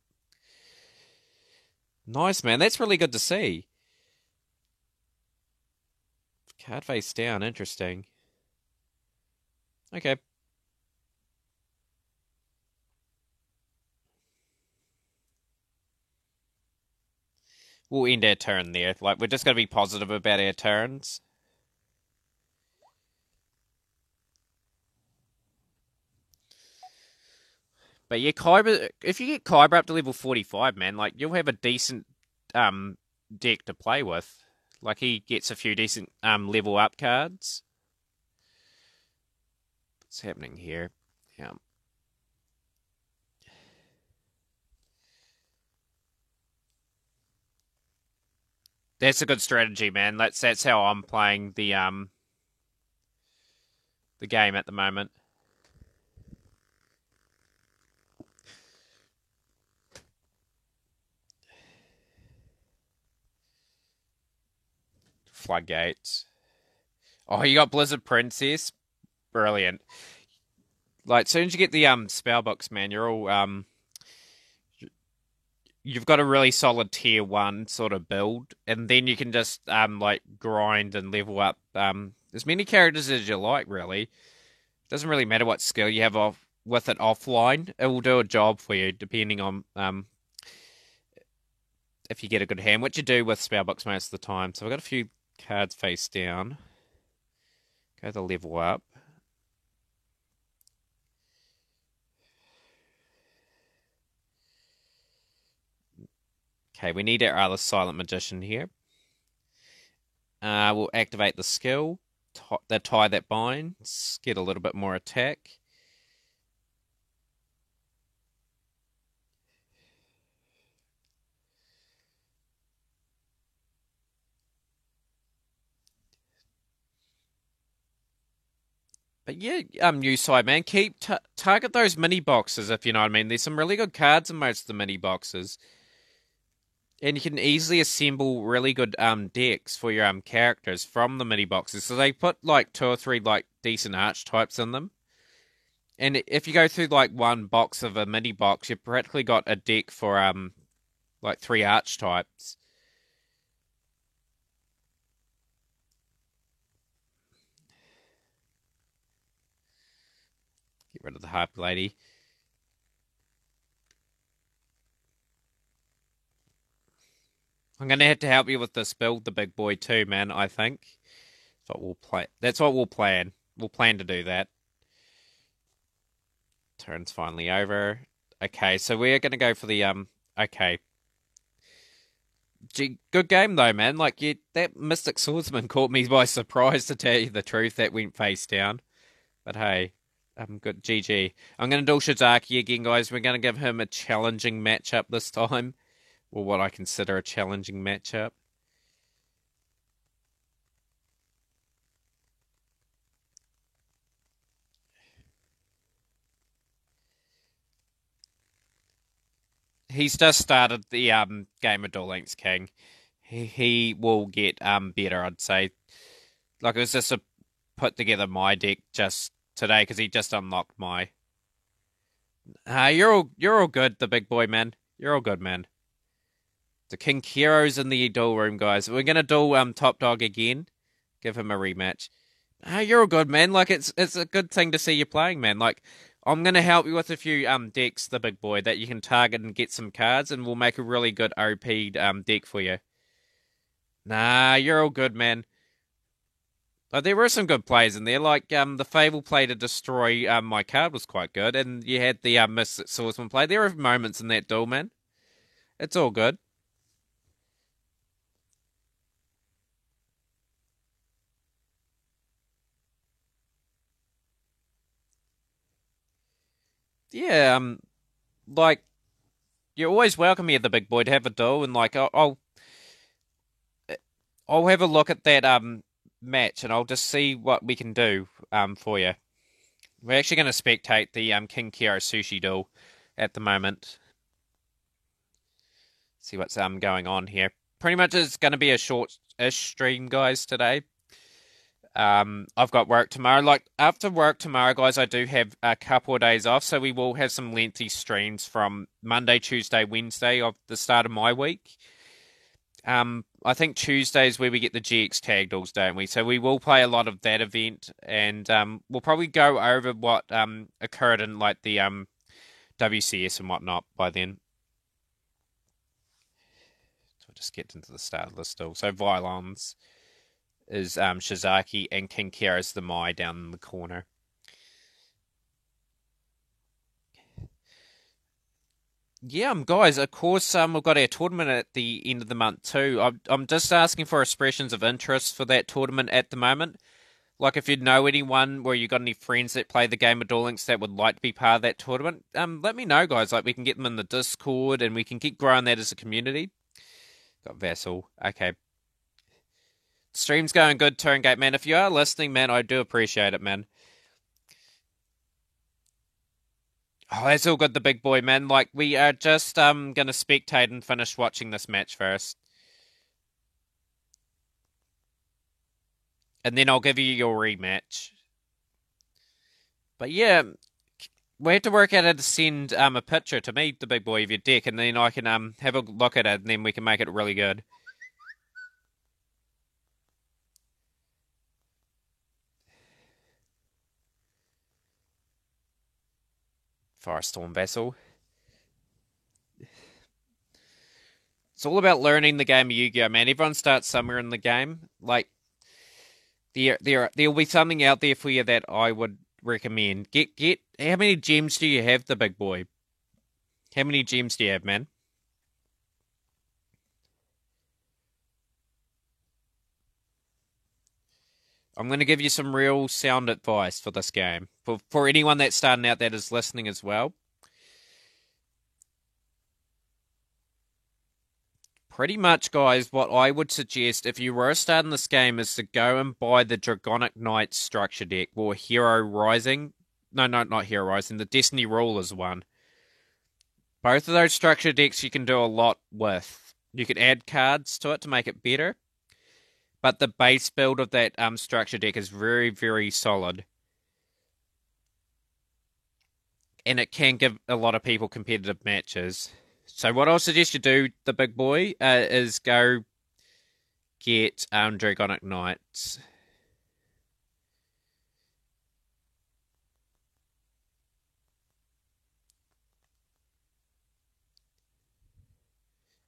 Nice, man. That's really good to see. Card face down. Interesting. Okay. We'll end our turn there. Like, we're just going to be positive about our turns. But yeah, Kyber, if you get Kyber up to level 45, man, like, you'll have a decent um deck to play with. Like, he gets a few decent level up cards. What's happening here? Yeah. That's a good strategy, man. That's how I'm playing the game at the moment. Floodgates. Oh, you got Blizzard Princess. Brilliant. Like, as soon as you get the spell books, man, you're all you've got a really solid tier one sort of build, and then you can just like grind and level up as many characters as you like. Really, doesn't really matter what skill you have off with it offline. It will do a job for you, depending on if you get a good hand, which you do with spellbooks most of the time. So I've got a few cards face down. Go to level up. Okay, we need our other Silent Magician here. We'll activate the skill, the tie that binds, get a little bit more attack. But yeah, you side man, keep target those mini boxes if you know what I mean. There's some really good cards in most of the mini boxes, and you can easily assemble really good decks for your characters from the mini boxes. So they put like 2 or 3 like decent archetypes in them, and if you go through like one box of a mini box, you've practically got a deck for like 3 archetypes. Get rid of the Harpy Lady. I'm gonna have to help you with this build, the big boy too, man. I think that's what we'll play. That's what we'll plan. We'll plan to do that. Turn's finally over. Okay, so we're gonna go for the Okay, gee, good game though, man. Like that Mystic Swordsman caught me by surprise. To tell you the truth, that went face down. But hey, good. GG. I'm gonna duel Shizaki again, guys. We're gonna give him a challenging matchup this time, or what I consider a challenging matchup. He's just started the game of Duel Links King. He will get better, I'd say. Like, it was just a put together my deck just today because he just unlocked my. You're all good, the big boy man. You're all good, man. The King Kiro's in the duel room, guys. We're gonna duel Top Dog again. Give him a rematch. You're all good, man. Like, it's a good thing to see you playing, man. Like, I'm gonna help you with a few decks, the big boy, that you can target and get some cards, and we'll make a really good OP deck for you. Nah, you're all good, man. Like, there were some good plays in there. Like the Fable play to destroy my card was quite good, and you had the Mystic Swordsman play. There are moments in that duel, man. It's all good. Yeah, like you're always welcome here, the big boy, to have a duel, and like I'll have a look at that match, and I'll just see what we can do for you. We're actually going to spectate the King Kiro Sushi duel at the moment. See what's going on here. Pretty much it's going to be a short-ish stream, guys, today. I've got work tomorrow. Like after work tomorrow, guys, I do have a couple of days off, so we will have some lengthy streams from Monday, Tuesday, Wednesday of the start of my week. I think Tuesday is where we get the GX tag duels, don't we? So we will play a lot of that event, and we'll probably go over what occurred in like the WCS and whatnot by then. So we'll just get into the start of this duel. So Vylons is Shizaki, and King Kiro is the Mai down in the corner. Yeah, guys, of course, we've got our tournament at the end of the month too. I'm just asking for expressions of interest for that tournament at the moment. Like, if you know anyone where you got any friends that play the game of Duel Links that would like to be part of that tournament, let me know, guys. Like, we can get them in the Discord and we can keep growing that as a community. Got Vassal. Okay. Stream's going good, Turngate, man. If you are listening, man, I do appreciate it, man. Oh, that's all good, the big boy, man. Like, we are just gonna spectate and finish watching this match first. And then I'll give you your rematch. But yeah, we have to work out how to send a picture to me, the big boy, of your deck, and then I can have a look at it, and then we can make it really good. Firestorm Vassal. It's all about learning the game of Yu-Gi-Oh, man. Everyone starts somewhere in the game. Like, there'll be something out there for you that I would recommend. Get. How many gems do you have, the big boy? How many gems do you have, man? I'm going to give you some real sound advice for this game. For anyone that's starting out that is listening as well. Pretty much, guys, what I would suggest if you were starting this game is to go and buy the Dragonic Knight structure deck or Hero Rising. No, not Hero Rising. The Destiny Rulers one. Both of those structure decks you can do a lot with. You can add cards to it to make it better. But the base build of that structure deck is very, very solid. And it can give a lot of people competitive matches. So what I'll suggest you do, the big boy, is go get Dragonic Knights.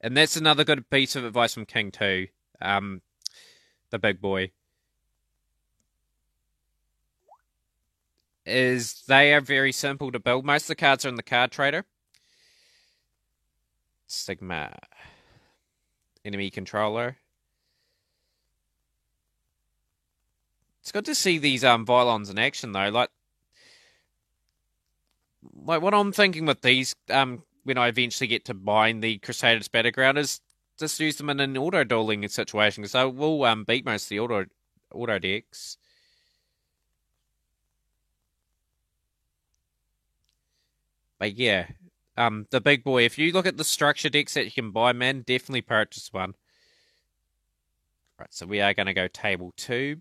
And that's another good piece of advice from King too, the big boy. Is they are very simple to build. Most of the cards are in the card trader. Sigma. Enemy controller. It's good to see these Vylons in action though. Like what I'm thinking with these, when I eventually get to buying the Crusaders Battleground is just use them in an auto dueling situation because they will beat most of the auto decks. But yeah, the big boy. If you look at the structure decks that you can buy, man, definitely purchase one. Right, so we are going to go table 2.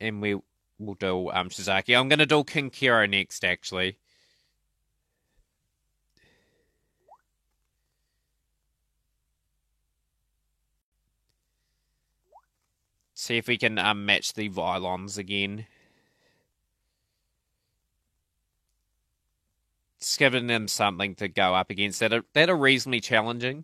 And we will do Shizaki. I'm going to do King Kiro next, actually. See if we can match the Vylons again. It's giving them something to go up against that are reasonably challenging.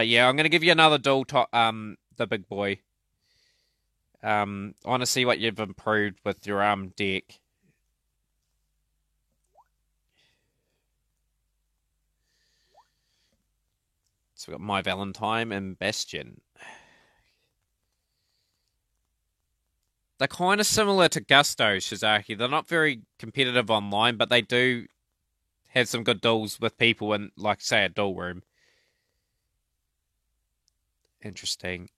But yeah, I'm going to give you another duel, the big boy. I want to see what you've improved with your deck. So we've got My Valentine and Bastion. They're kind of similar to Gusto, Shizaki. They're not very competitive online, but they do have some good duels with people in, like, say, a duel room. Interesting.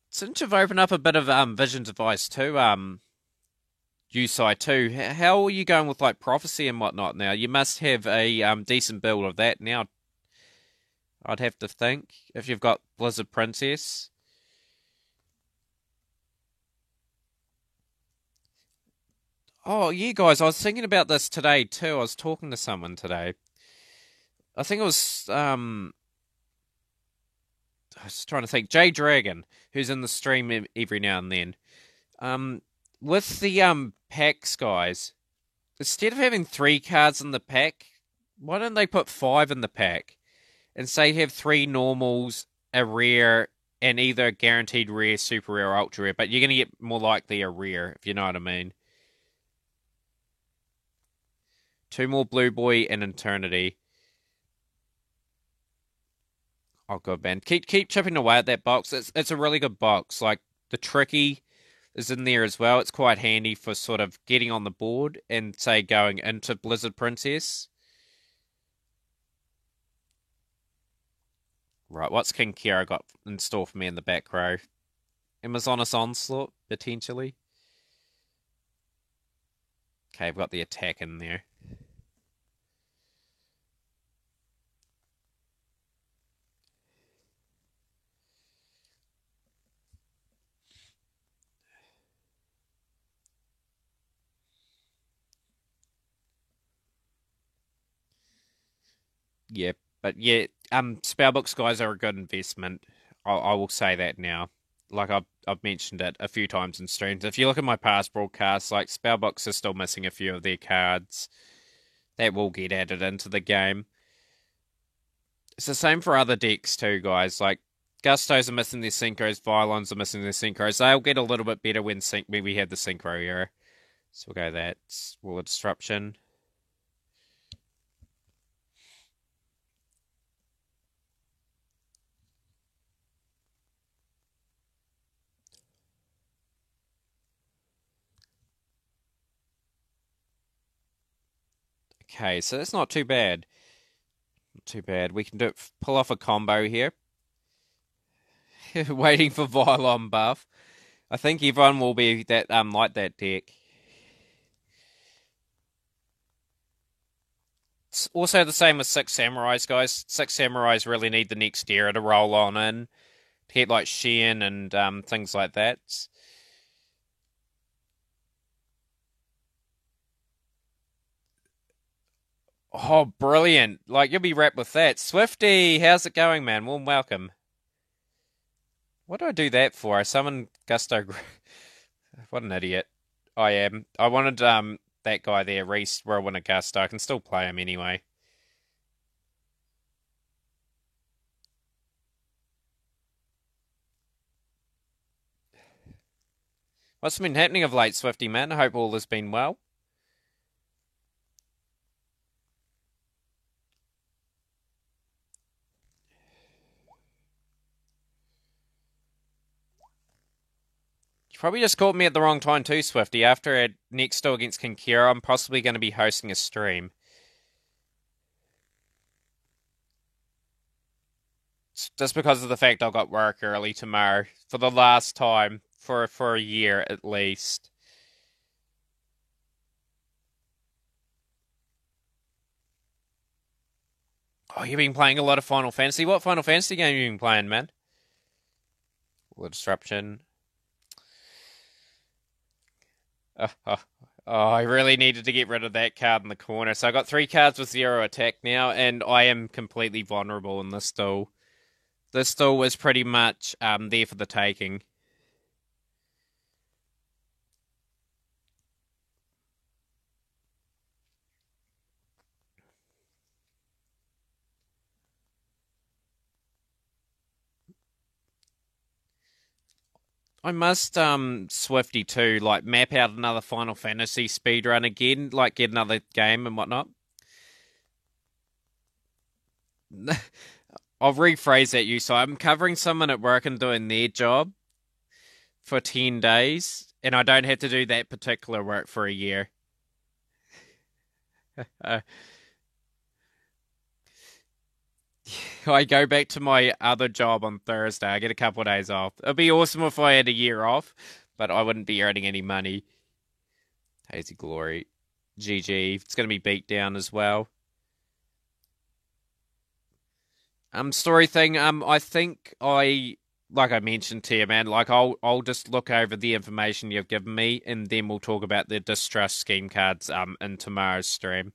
Since you've opened up a bit of Vision Device too, Yusai too, how are you going with like Prophecy and whatnot now? You must have a decent build of that now, I'd have to think, if you've got Blizzard Princess. Oh, yeah, guys, I was thinking about this today too. I was talking to someone today. I think it was I was trying to think, Jay Dragon, who's in the stream every now and then. With the packs, guys, instead of having 3 cards in the pack, why don't they put 5 in the pack? And say you have 3 normals, a rare, and either a guaranteed rare, super rare, or ultra rare, but you're going to get more likely a rare, if you know what I mean. 2 more Blue Boy and Eternity. Oh, good, man. Keep chipping away at that box. It's a really good box. Like, the Tricky is in there as well. It's quite handy for sort of getting on the board and, say, going into Blizzard Princess. Right, what's King Kiera got in store for me in the back row? Amazoness Onslaught, potentially. Okay, I've got the attack in there. Yeah, but yeah, Spellbooks guys are a good investment. I will say that now. Like I've mentioned it a few times in streams. If you look at my past broadcasts, like Spellbooks are still missing a few of their cards that will get added into the game. It's the same for other decks too, guys. Like Gustos are missing their synchros, Violons are missing their synchros. They'll get a little bit better when we have the synchro era. So we'll go that. Wall of Disruption. Okay, so that's not too bad. Not too bad. We can pull off a combo here. Waiting for Violon buff. I think everyone will be that like that deck. It's also the same with Six Samurais, guys. Six Samurais really need the next era to roll on in to get like Shen and things like that. Oh, brilliant! Like you'll be wrapped with that. Swifty, how's it going, man? Warm welcome. What do I do that for? I summon Gusto. What an idiot I am. I wanted that guy there, Reese, where I want a Gusto. I can still play him anyway. What's been happening of late, Swifty man? I hope all has been well. You probably just caught me at the wrong time too, Swifty. After a next duel against Kinkira, I'm possibly going to be hosting a stream. It's just because of the fact I've got work early tomorrow for the last time for a year at least. Oh, you've been playing a lot of Final Fantasy. What Final Fantasy game have you been playing, man? Well, Disruption. Oh, I really needed to get rid of that card in the corner. So I got 3 cards with 0 attack now, and I am completely vulnerable in this duel. This duel was pretty much there for the taking. I must Swifty too, like map out another Final Fantasy speedrun again, like get another game and whatnot. I'll rephrase that you. So I'm covering someone at work and doing their job for 10 days, and I don't have to do that particular work for a year. Uh, I go back to my other job on Thursday. I get a couple of days off. It'd be awesome if I had a year off, but I wouldn't be earning any money. Hazy Glory. GG. It's going to be beat down as well. Story thing. I think like I mentioned to you, man. Like I'll just look over the information you've given me, and then we'll talk about the distrust scheme cards in tomorrow's stream.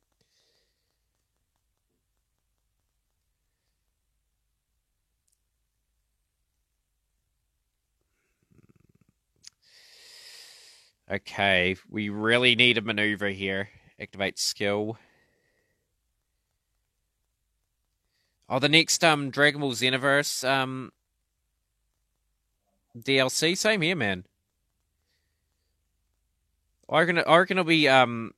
Okay, we really need a maneuver here. Activate skill. Oh, the next Dragon Ball Xenoverse DLC, same here, man. I reckon it'll be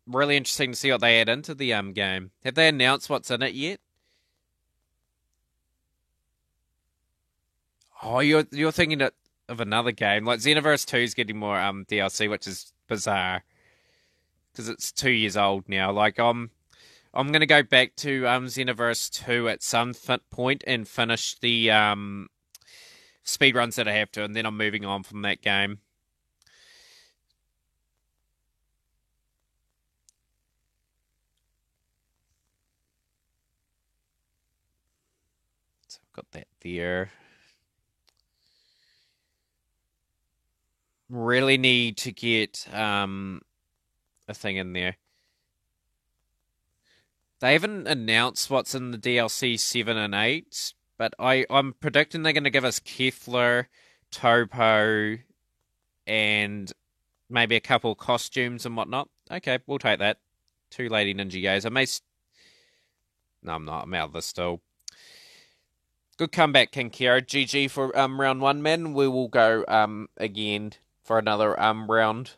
really interesting to see what they add into the game. Have they announced what's in it yet? Oh, you're thinking of another game. Like Xenoverse 2 is getting more DLC, which is bizarre because it's 2 years old now. Like I'm gonna go back to Xenoverse 2 at some point and finish the speed runs that I have to, and then I'm moving on from that game. So I've got that there. Really need to get a thing in there. They haven't announced what's in the DLC 7 and 8, but I'm predicting they're going to give us Kefla, Topo, and maybe a couple costumes and whatnot. Okay, we'll take that. Two Lady Ninja Yos. No, I'm not. I'm out of this still. Good comeback, King Kiro. GG for round one, man. We will go again for another round.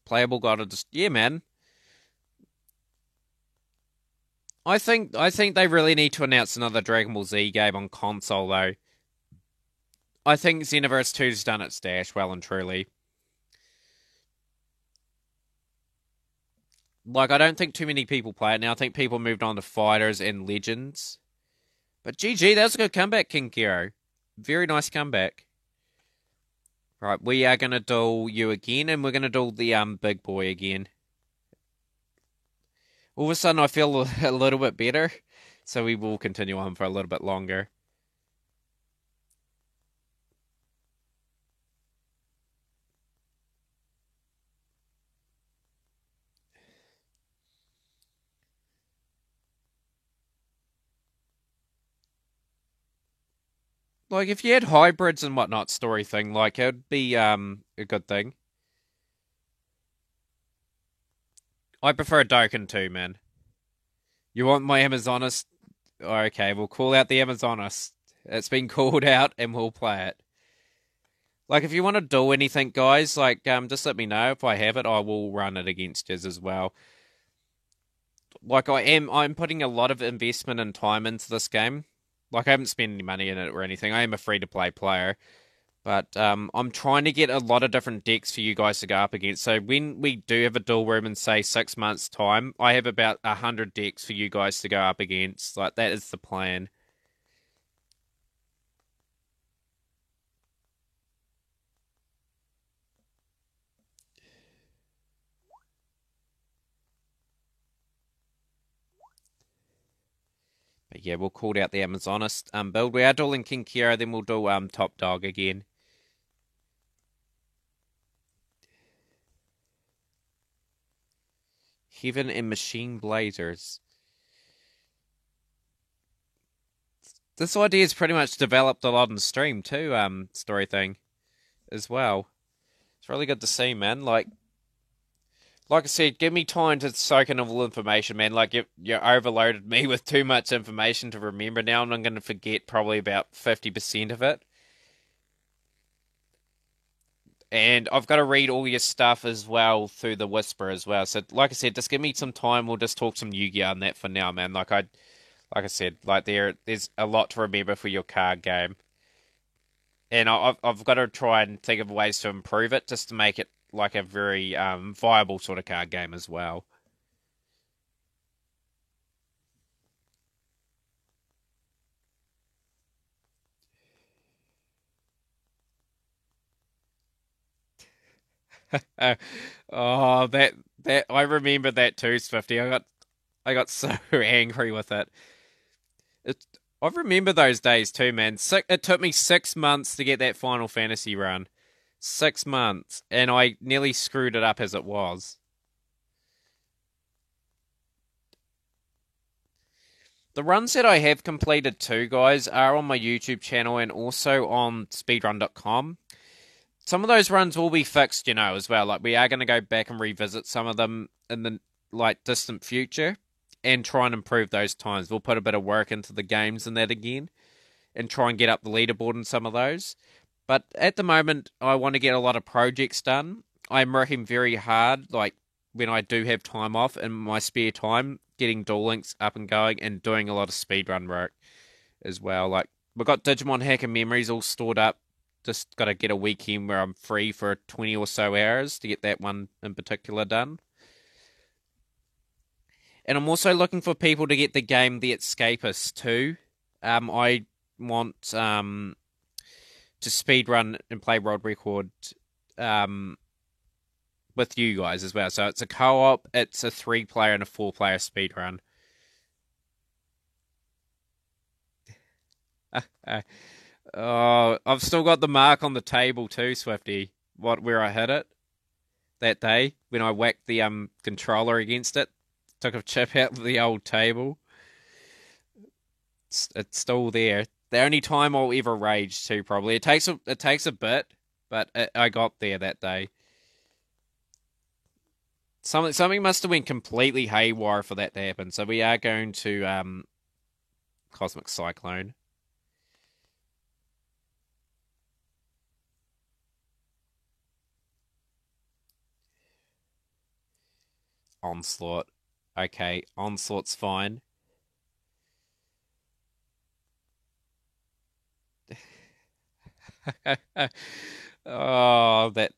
Playable God of yeah, man. I think they really need to announce another Dragon Ball Z game on console though. I think Xenoverse 2's done its dash well and truly. Like I don't think too many people play it now. I think people moved on to Fighters and Legends. But GG, that was a good comeback, King Kiro. Very nice comeback. Right, we are gonna duel you again, and we're gonna duel the big boy again. All of a sudden, I feel a little bit better, so we will continue on for a little bit longer. Like if you had hybrids and whatnot, story thing, like it would be a good thing. I prefer Dokkan too, man. You want my Amazoness? Okay, we'll call out the Amazoness. It's been called out, and we'll play it. Like, if you want to do anything, guys, like, just let me know. If I have it, I will run it against you as well. Like, I'm putting a lot of investment and time into this game. Like, I haven't spent any money in it or anything. I am a free-to-play player. But I'm trying to get a lot of different decks for you guys to go up against. So when we do have a duel room in, say, 6 months' time, I have about 100 decks for you guys to go up against. Like, that is the plan. But yeah, we'll call out the Amazonist build. We are dueling King Kiro, then we'll do Top Dog again. Heaven and Machine Blazers. This idea is pretty much developed a lot in stream too, story thing as well. It's really good to see, man. Like Like I said, give me time to soak in all information, man. Like you overloaded me with too much information to remember now, and I'm going to forget probably about 50% of it. And I've got to read all your stuff as well through the Whisper as well. So, like I said, just give me some time. We'll just talk some Yu-Gi-Oh on that for now, man. Like I said, like there's a lot to remember for your card game, and I've got to try and think of ways to improve it, just to make it like a very viable sort of card game as well. Uh, oh, that I remember that too, Swifty. I got so angry with it. It I remember those days too, man. It took me 6 months to get that Final Fantasy run. 6 months, and I nearly screwed it up as it was. The runs that I have completed too, guys, are on my YouTube channel and also on speedrun.com. Some of those runs will be fixed, as well. Like we are going to go back and revisit some of them in the like distant future and try and improve those times. We'll put a bit of work into the games and that again and try and get up the leaderboard in some of those. But at the moment, I want to get a lot of projects done. I'm working very hard, like when I do have time off in my spare time, getting Duel Links up and going and doing a lot of speedrun work as well. Like we've got Digimon Hacker Memories all stored up. Just got to get a weekend where I'm free for 20 or so hours to get that one in particular done. And I'm also looking for people to get the game The Escapist too. I want to speedrun and play World Record um, with you guys as well. So it's a co-op, it's a 3-player and a 4-player speedrun. Oh, I've still got the mark on the table too, Swifty. Where I hit it that day when I whacked the controller against it, took a chip out of the old table. It's still there. The only time I'll ever rage too, probably. It takes a bit, but I got there that day. Something must have went completely haywire for that to happen. So we are going to Cosmic Cyclone. Onslaught. Okay, Onslaught's fine. Oh, that.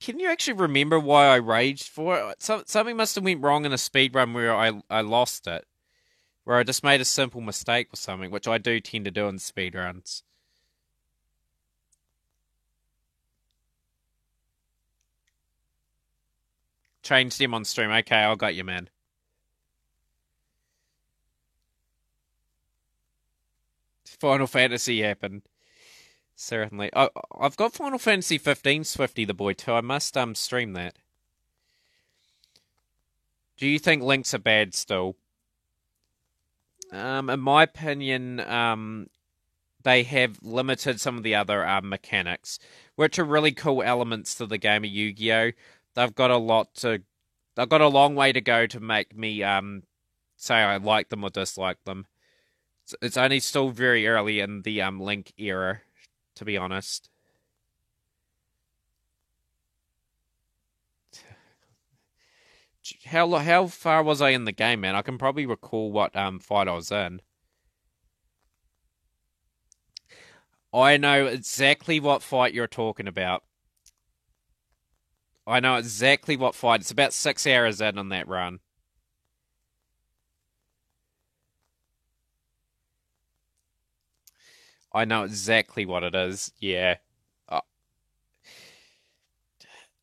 Can you actually remember why I raged for it? Something must have went wrong in a speed run where I lost it, where I just made a simple mistake or something, which I do tend to do in speed runs. Change them on stream. Okay, I got you, man. Final Fantasy happened. Certainly. I've got Final Fantasy 15 Swifty the boy too. I must stream that. Do you think links are bad still? In my opinion, they have limited some of the other mechanics, which are really cool elements to the game of Yu-Gi-Oh. They've got a lot to, they've got a long way to go to make me say I like them or dislike them. It's only still very early in the Link era, to be honest. How far was I in the game, man? I can probably recall what fight I was in. I know exactly what fight you're talking about. I know exactly what fight. It's about 6 hours in on that run. I know exactly what it is. Yeah. Uh,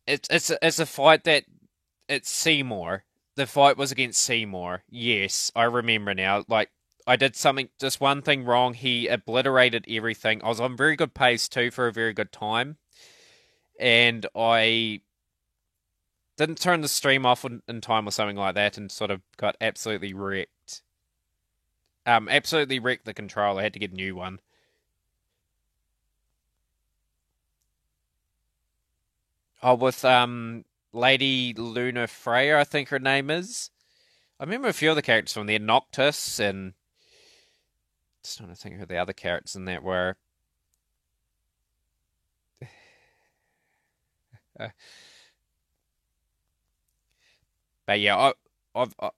it's a fight that it's Seymour. The fight was against Seymour. Yes, I remember now. Like I did something, just one thing wrong. He obliterated everything. I was on very good pace too for a very good time, and I didn't turn the stream off in time or something like that, and sort of got absolutely wrecked. Absolutely wrecked the controller. I had to get a new one. Oh, with Lady Luna Freya, I think her name is. I remember a few of the characters from there, Noctis, and just trying to think who the other characters in that were. Uh, but yeah,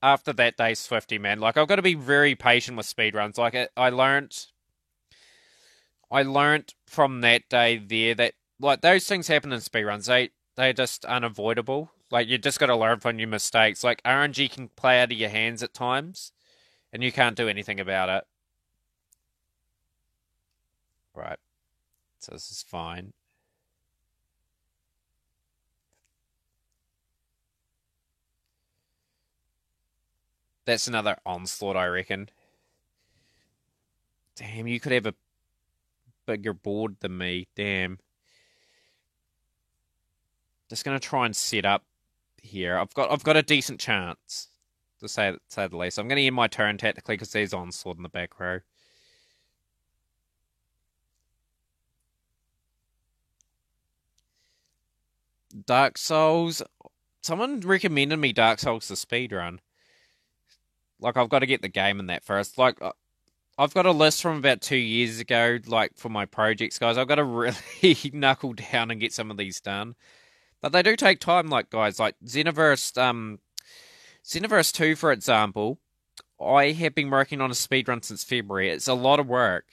after that day, Swifty man, like I've got to be very patient with speedruns. Like I learnt from that day there that like those things happen in speedruns. They're just unavoidable. Like you just got to learn from your mistakes. Like RNG can play out of your hands at times, and you can't do anything about it. Right. So this is fine. That's another onslaught, I reckon. Damn, you could have a bigger board than me. Damn. Just gonna try and set up here. I've got a decent chance to say the least. I'm gonna end my turn tactically because there's onslaught in the back row. Dark Souls. Someone recommended me Dark Souls the speed run. Like I've got to get the game in that first. Like I've got a list from about 2 years ago. Like for my projects, guys, I've got to really knuckle down and get some of these done. But they do take time. Like guys, like Xenoverse 2, for example. I have been working on a speed run since February. It's a lot of work.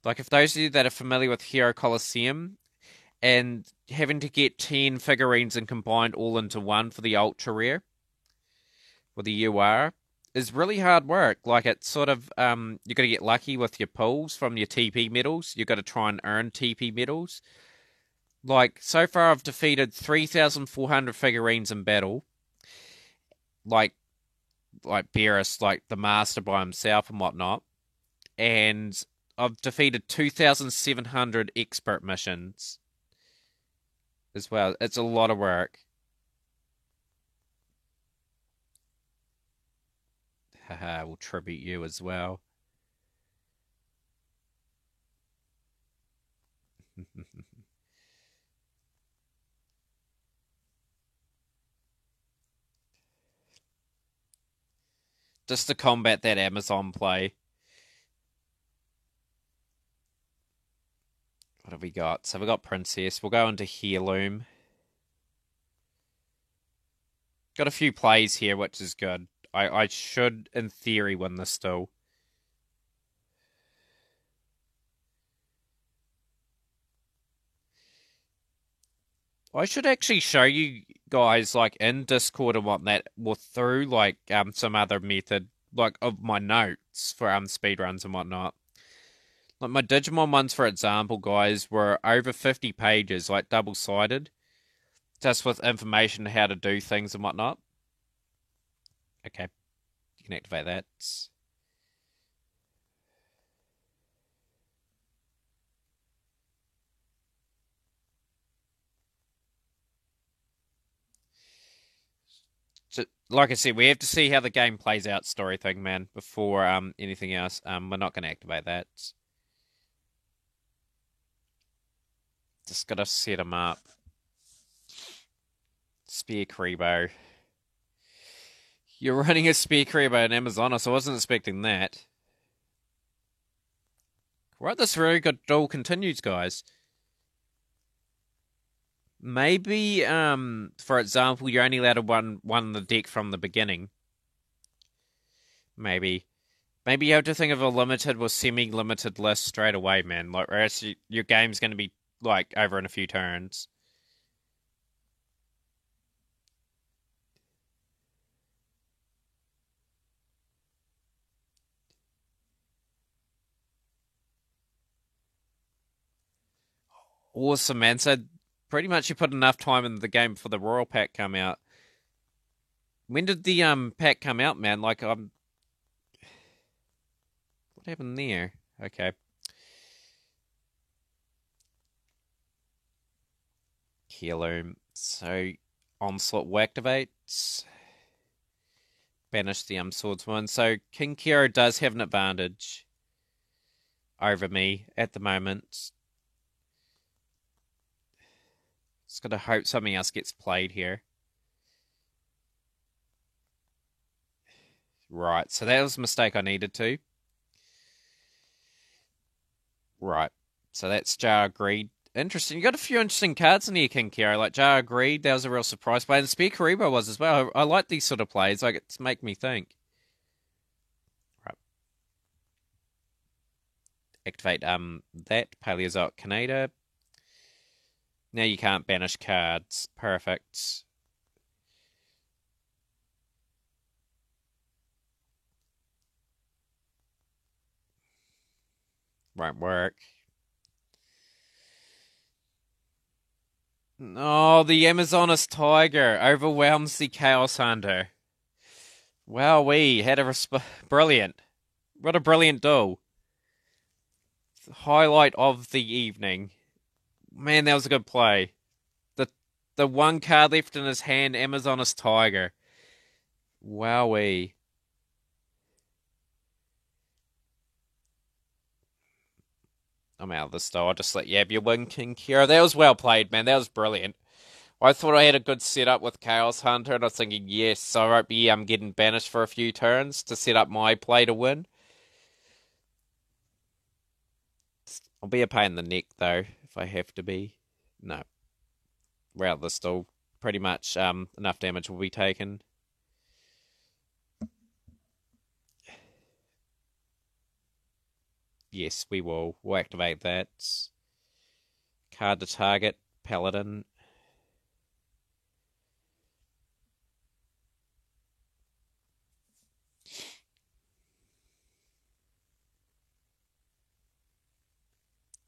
Like if those of you that are familiar with Hero Colosseum and having to get 10 figurines and combined all into one for the ultra rare for the UR is really hard work. Like it's sort of you got to get lucky with your pulls from your TP medals. You got to try and earn TP medals. Like so far, I've defeated 3,400 figurines in battle. Like Beerus, like the master by himself and whatnot, and I've defeated 2,700 expert missions as well. It's a lot of work. Haha, we'll tribute you as well. Just to combat that Amazon play. What have we got? So we got Princess. We'll go into Heirloom. Got a few plays here, which is good. I should, in theory, win this still. I should actually show you guys, like, in Discord and whatnot, or through, like, some other method, like, of my notes for, speedruns and whatnot. Like, my Digimon ones, for example, guys, were over 50 pages, like, double-sided, just with information how to do things and whatnot. Okay, you can activate that. So, like I said, we have to see how the game plays out, story thing, man, before anything else. We're not going to activate that. Just gotta set them up. Spear Kribo. You're running a Spear Kribo in Amazonas. I wasn't expecting that. Right, this very good duel continues, guys. Maybe, for example, you're only allowed to one the deck from the beginning. Maybe. Maybe you have to think of a limited or semi-limited list straight away, man. Like, or else your game's going to be, like, over in a few turns. Awesome, man. So, pretty much you put enough time in the game for the Royal Pack come out. When did the pack come out, man? Like, what happened there? Okay. Heirloom. So, Onslaught will activate. Banish the swordsman. So, King Kiro does have an advantage over me at the moment. Just gotta hope something else gets played here. Right, so that was a mistake I needed to. Right, so that's Jar Greed. Interesting. You got a few interesting cards in here, King Kiero. Like Jar Greed, that was a real surprise play. And Spear Karibo was as well. I like these sort of plays. Like, it's make me think. Right. Activate that. Paleozoic Canada. Now you can't banish cards. Perfect. Won't work. Oh, the Amazoness Tiger overwhelms the Chaos Hunter. Wow, we had a brilliant. What a brilliant duel. Highlight of the evening. Man, that was a good play. The one card left in his hand, Amazoness Tiger. Wowee. I'm out of this though. I'll just let you have your win, King Kiero. That was well played, man. That was brilliant. I thought I had a good setup with Chaos Hunter, and I was thinking, yes, I won't be getting banished for a few turns to set up my play to win. I'll be a pain in the neck, though, if I have to be. No. We're out of this still. Pretty much enough damage will be taken. Yes, we will. We'll activate that. Card to target. Paladin.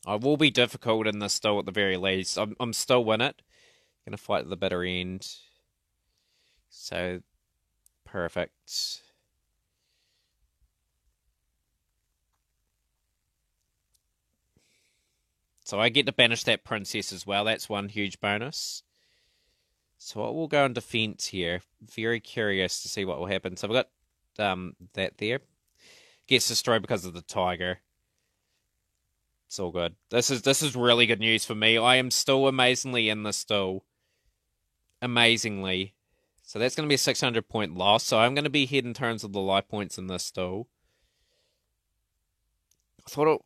I will be difficult in this still at the very least. I'm still in it. Gonna fight at the bitter end. So, perfect. So I get to banish that princess as well. That's one huge bonus. So I will go in defense here. Very curious to see what will happen. So I've got that there. Gets destroyed because of the tiger. It's all good. This is really good news for me. I am still amazingly in this duel. Amazingly. So that's going to be a 600 point loss. So I'm going to be ahead in terms of the life points in this duel.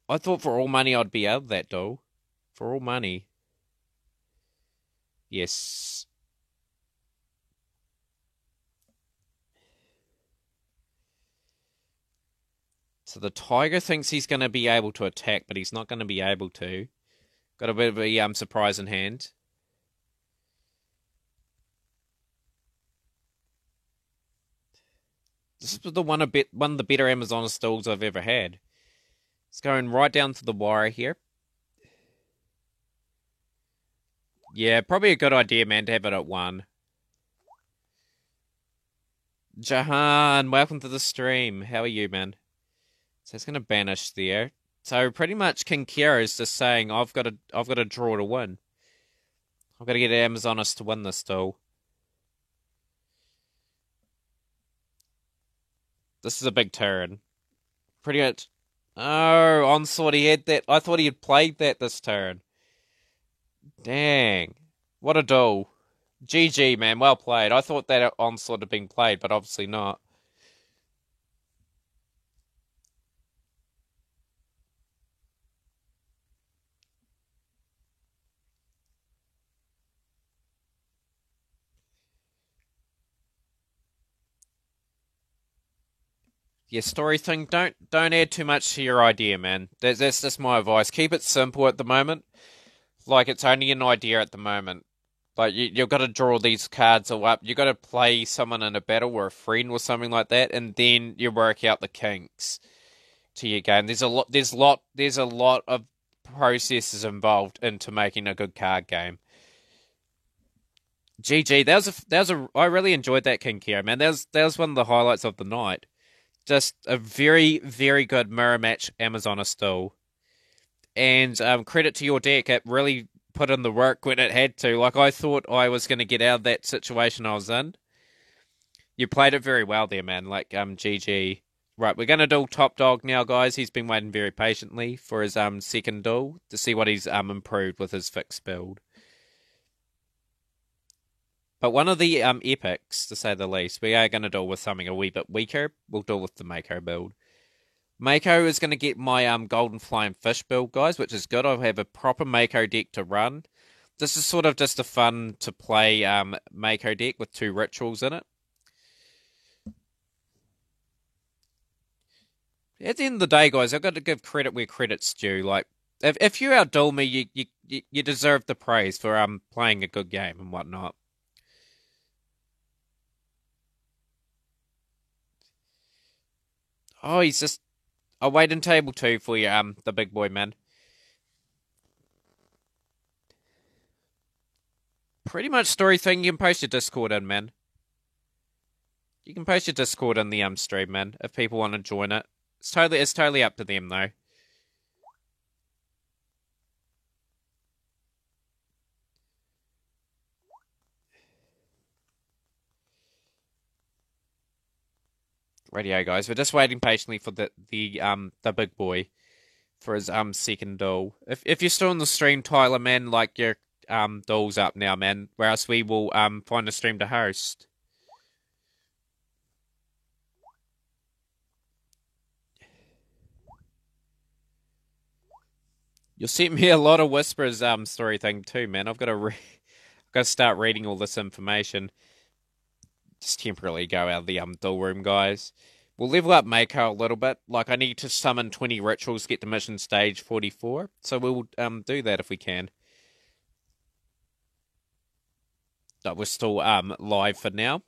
I thought for all money I'd be out of that duel. For all money. Yes. So the tiger thinks he's going to be able to attack, but he's not going to be able to. Got a bit of a surprise in hand. This is one of the better Amazoness duels I've ever had. It's going right down to the wire here. Yeah, probably a good idea, man, to have it at 1. Jahan, welcome to the stream. How are you, man? So it's going to banish there. So pretty much King Kiero is just saying, I've got to draw to win. I've got to get Amazoness to win this duel. This is a big turn. Pretty much. Oh, Onslaught, he had that. I thought he had played that this turn. Dang. What a duel. GG, man. Well played. I thought that Onslaught had been played, but obviously not. Yeah, story thing. Don't add too much to your idea, man. That's just my advice. Keep it simple at the moment. Like it's only an idea at the moment. Like you've got to draw these cards all up. You've got to play someone in a battle or a friend or something like that, and then you work out the kinks to your game. There's a lot of processes involved into making a good card game. GG. I really enjoyed that King Kiero, man. That was one of the highlights of the night. Just a very, very good mirror match Amazoness duel. And credit to your deck, it really put in the work when it had to. Like, I thought I was going to get out of that situation I was in. You played it very well there, man. Like, GG. Right, we're going to duel Top Dog now, guys. He's been waiting very patiently for his second duel to see what he's improved with his fixed build. But one of the epics, to say the least, we are going to do with something a wee bit weaker. We'll do with the Mako build. Mako is going to get my Golden Flying Fish build, guys, which is good. I'll have a proper Mako deck to run. This is sort of just a fun to play Mako deck with 2 rituals in it. At the end of the day, guys, I've got to give credit where credit's due. Like, if you outduel me, you deserve the praise for playing a good game and whatnot. Oh, he's just. I'll wait in table 2 for you, the big boy man. Pretty much story thing. You can post your Discord in, man. You can post your Discord in the stream, man, if people want to join it. It's totally up to them though. Radio guys, we're just waiting patiently for the big boy for his second duel. If you're still on the stream, Tyler, man, like your duel's up now, man. Or else we will find a stream to host. You'll see me a lot of Whispers story thing too, man. I've got to start reading all this information. Just temporarily go out of the duel room, guys. We'll level up Mako a little bit. Like, I need to summon 20 rituals, get to mission stage 44. So we'll do that if we can. But we're still live for now.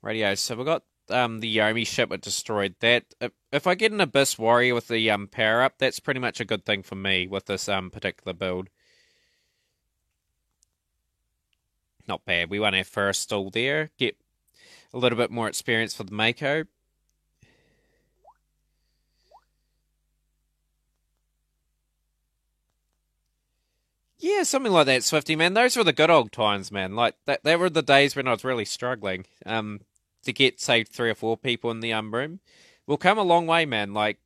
Radio, so we got the Yomi ship that destroyed that. If I get an Abyss Warrior with the power up, that's pretty much a good thing for me with this particular build. Not bad. We won our first duel there. Get a little bit more experience for the Mako. Yeah, something like that, Swifty, man. Those were the good old times, man. Like, that were the days when I was really struggling to get, say, 3 or 4 people in the room. We'll come a long way, man. Like,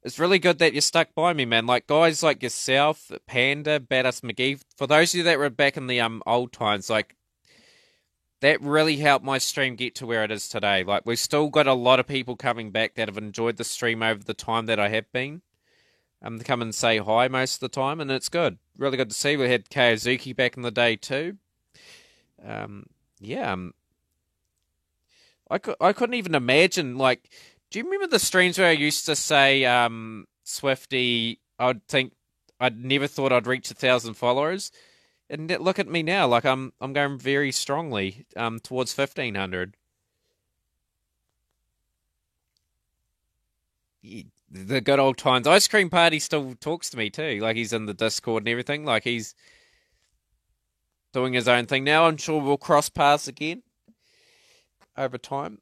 it's really good that you stuck by me, man. Like, guys like yourself, Panda, Badass McGee, for those of you that were back in the old times, like, that really helped my stream get to where it is today. Like, we've still got a lot of people coming back that have enjoyed the stream over the time that I have been. To come and say hi most of the time, and it's good. Really good to see. We had Kaozuki back in the day too. Yeah. I couldn't even imagine. Like, do you remember the streams where I used to say, Swifty? I'd never thought I'd reach 1,000 followers, and look at me now. Like, I'm going very strongly towards 1,500. The good old times. Ice Cream Party still talks to me too. Like, he's in the Discord and everything. Like, he's doing his own thing now. I'm sure we'll cross paths again over time.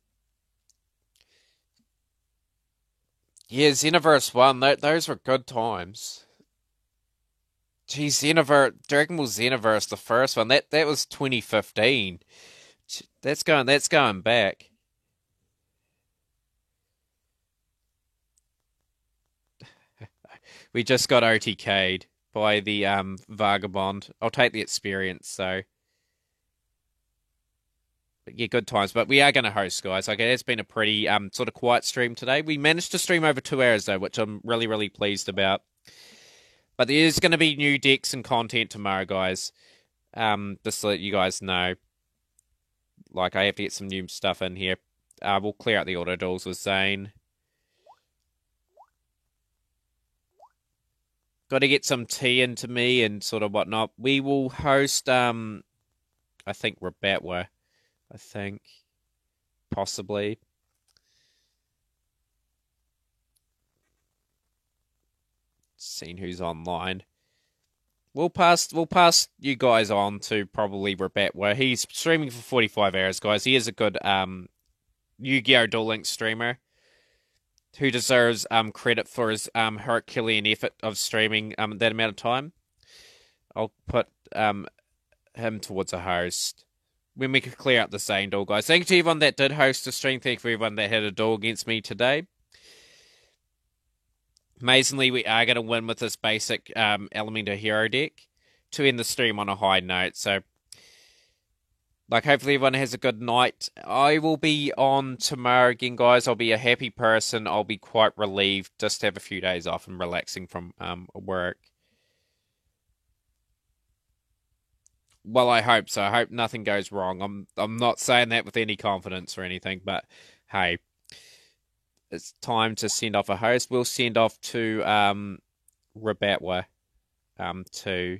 Yeah, Xenoverse 1. Those were good times. Geez, Dragon Ball Xenoverse, the first one. That was 2015. That's going back. We just got OTK'd by the Vagabond. I'll take the experience, so. But yeah, good times. But we are going to host, guys. Okay, it's been a pretty sort of quiet stream today. We managed to stream over 2 hours, though, which I'm really, really pleased about. But there's going to be new decks and content tomorrow, guys. Just to let you guys know. Like, I have to get some new stuff in here. We'll clear out the auto duels with Zane. Got to get some tea into me and sort of whatnot. We will host, I think Rabatwa. I think. Possibly. Seeing who's online. We'll pass you guys on to probably Rabatwa. He's streaming for 45 hours, guys. He is a good Yu-Gi-Oh! Duel Links streamer who deserves credit for his Herculean effort of streaming that amount of time. I'll put him towards a host. When we could clear up the same duel, guys. Thank you to everyone that did host the stream. Thank you for everyone that had a duel against me today. Amazingly, we are going to win with this basic Elemental Hero deck to end the stream on a high note. So, hopefully everyone has a good night. I will be on tomorrow again, guys. I'll be a happy person. I'll be quite relieved just to have a few days off and relaxing from work. Well, I hope so. I hope nothing goes wrong. I'm not saying that with any confidence or anything, but hey, it's time to send off a host. We'll send off to Rabatwa to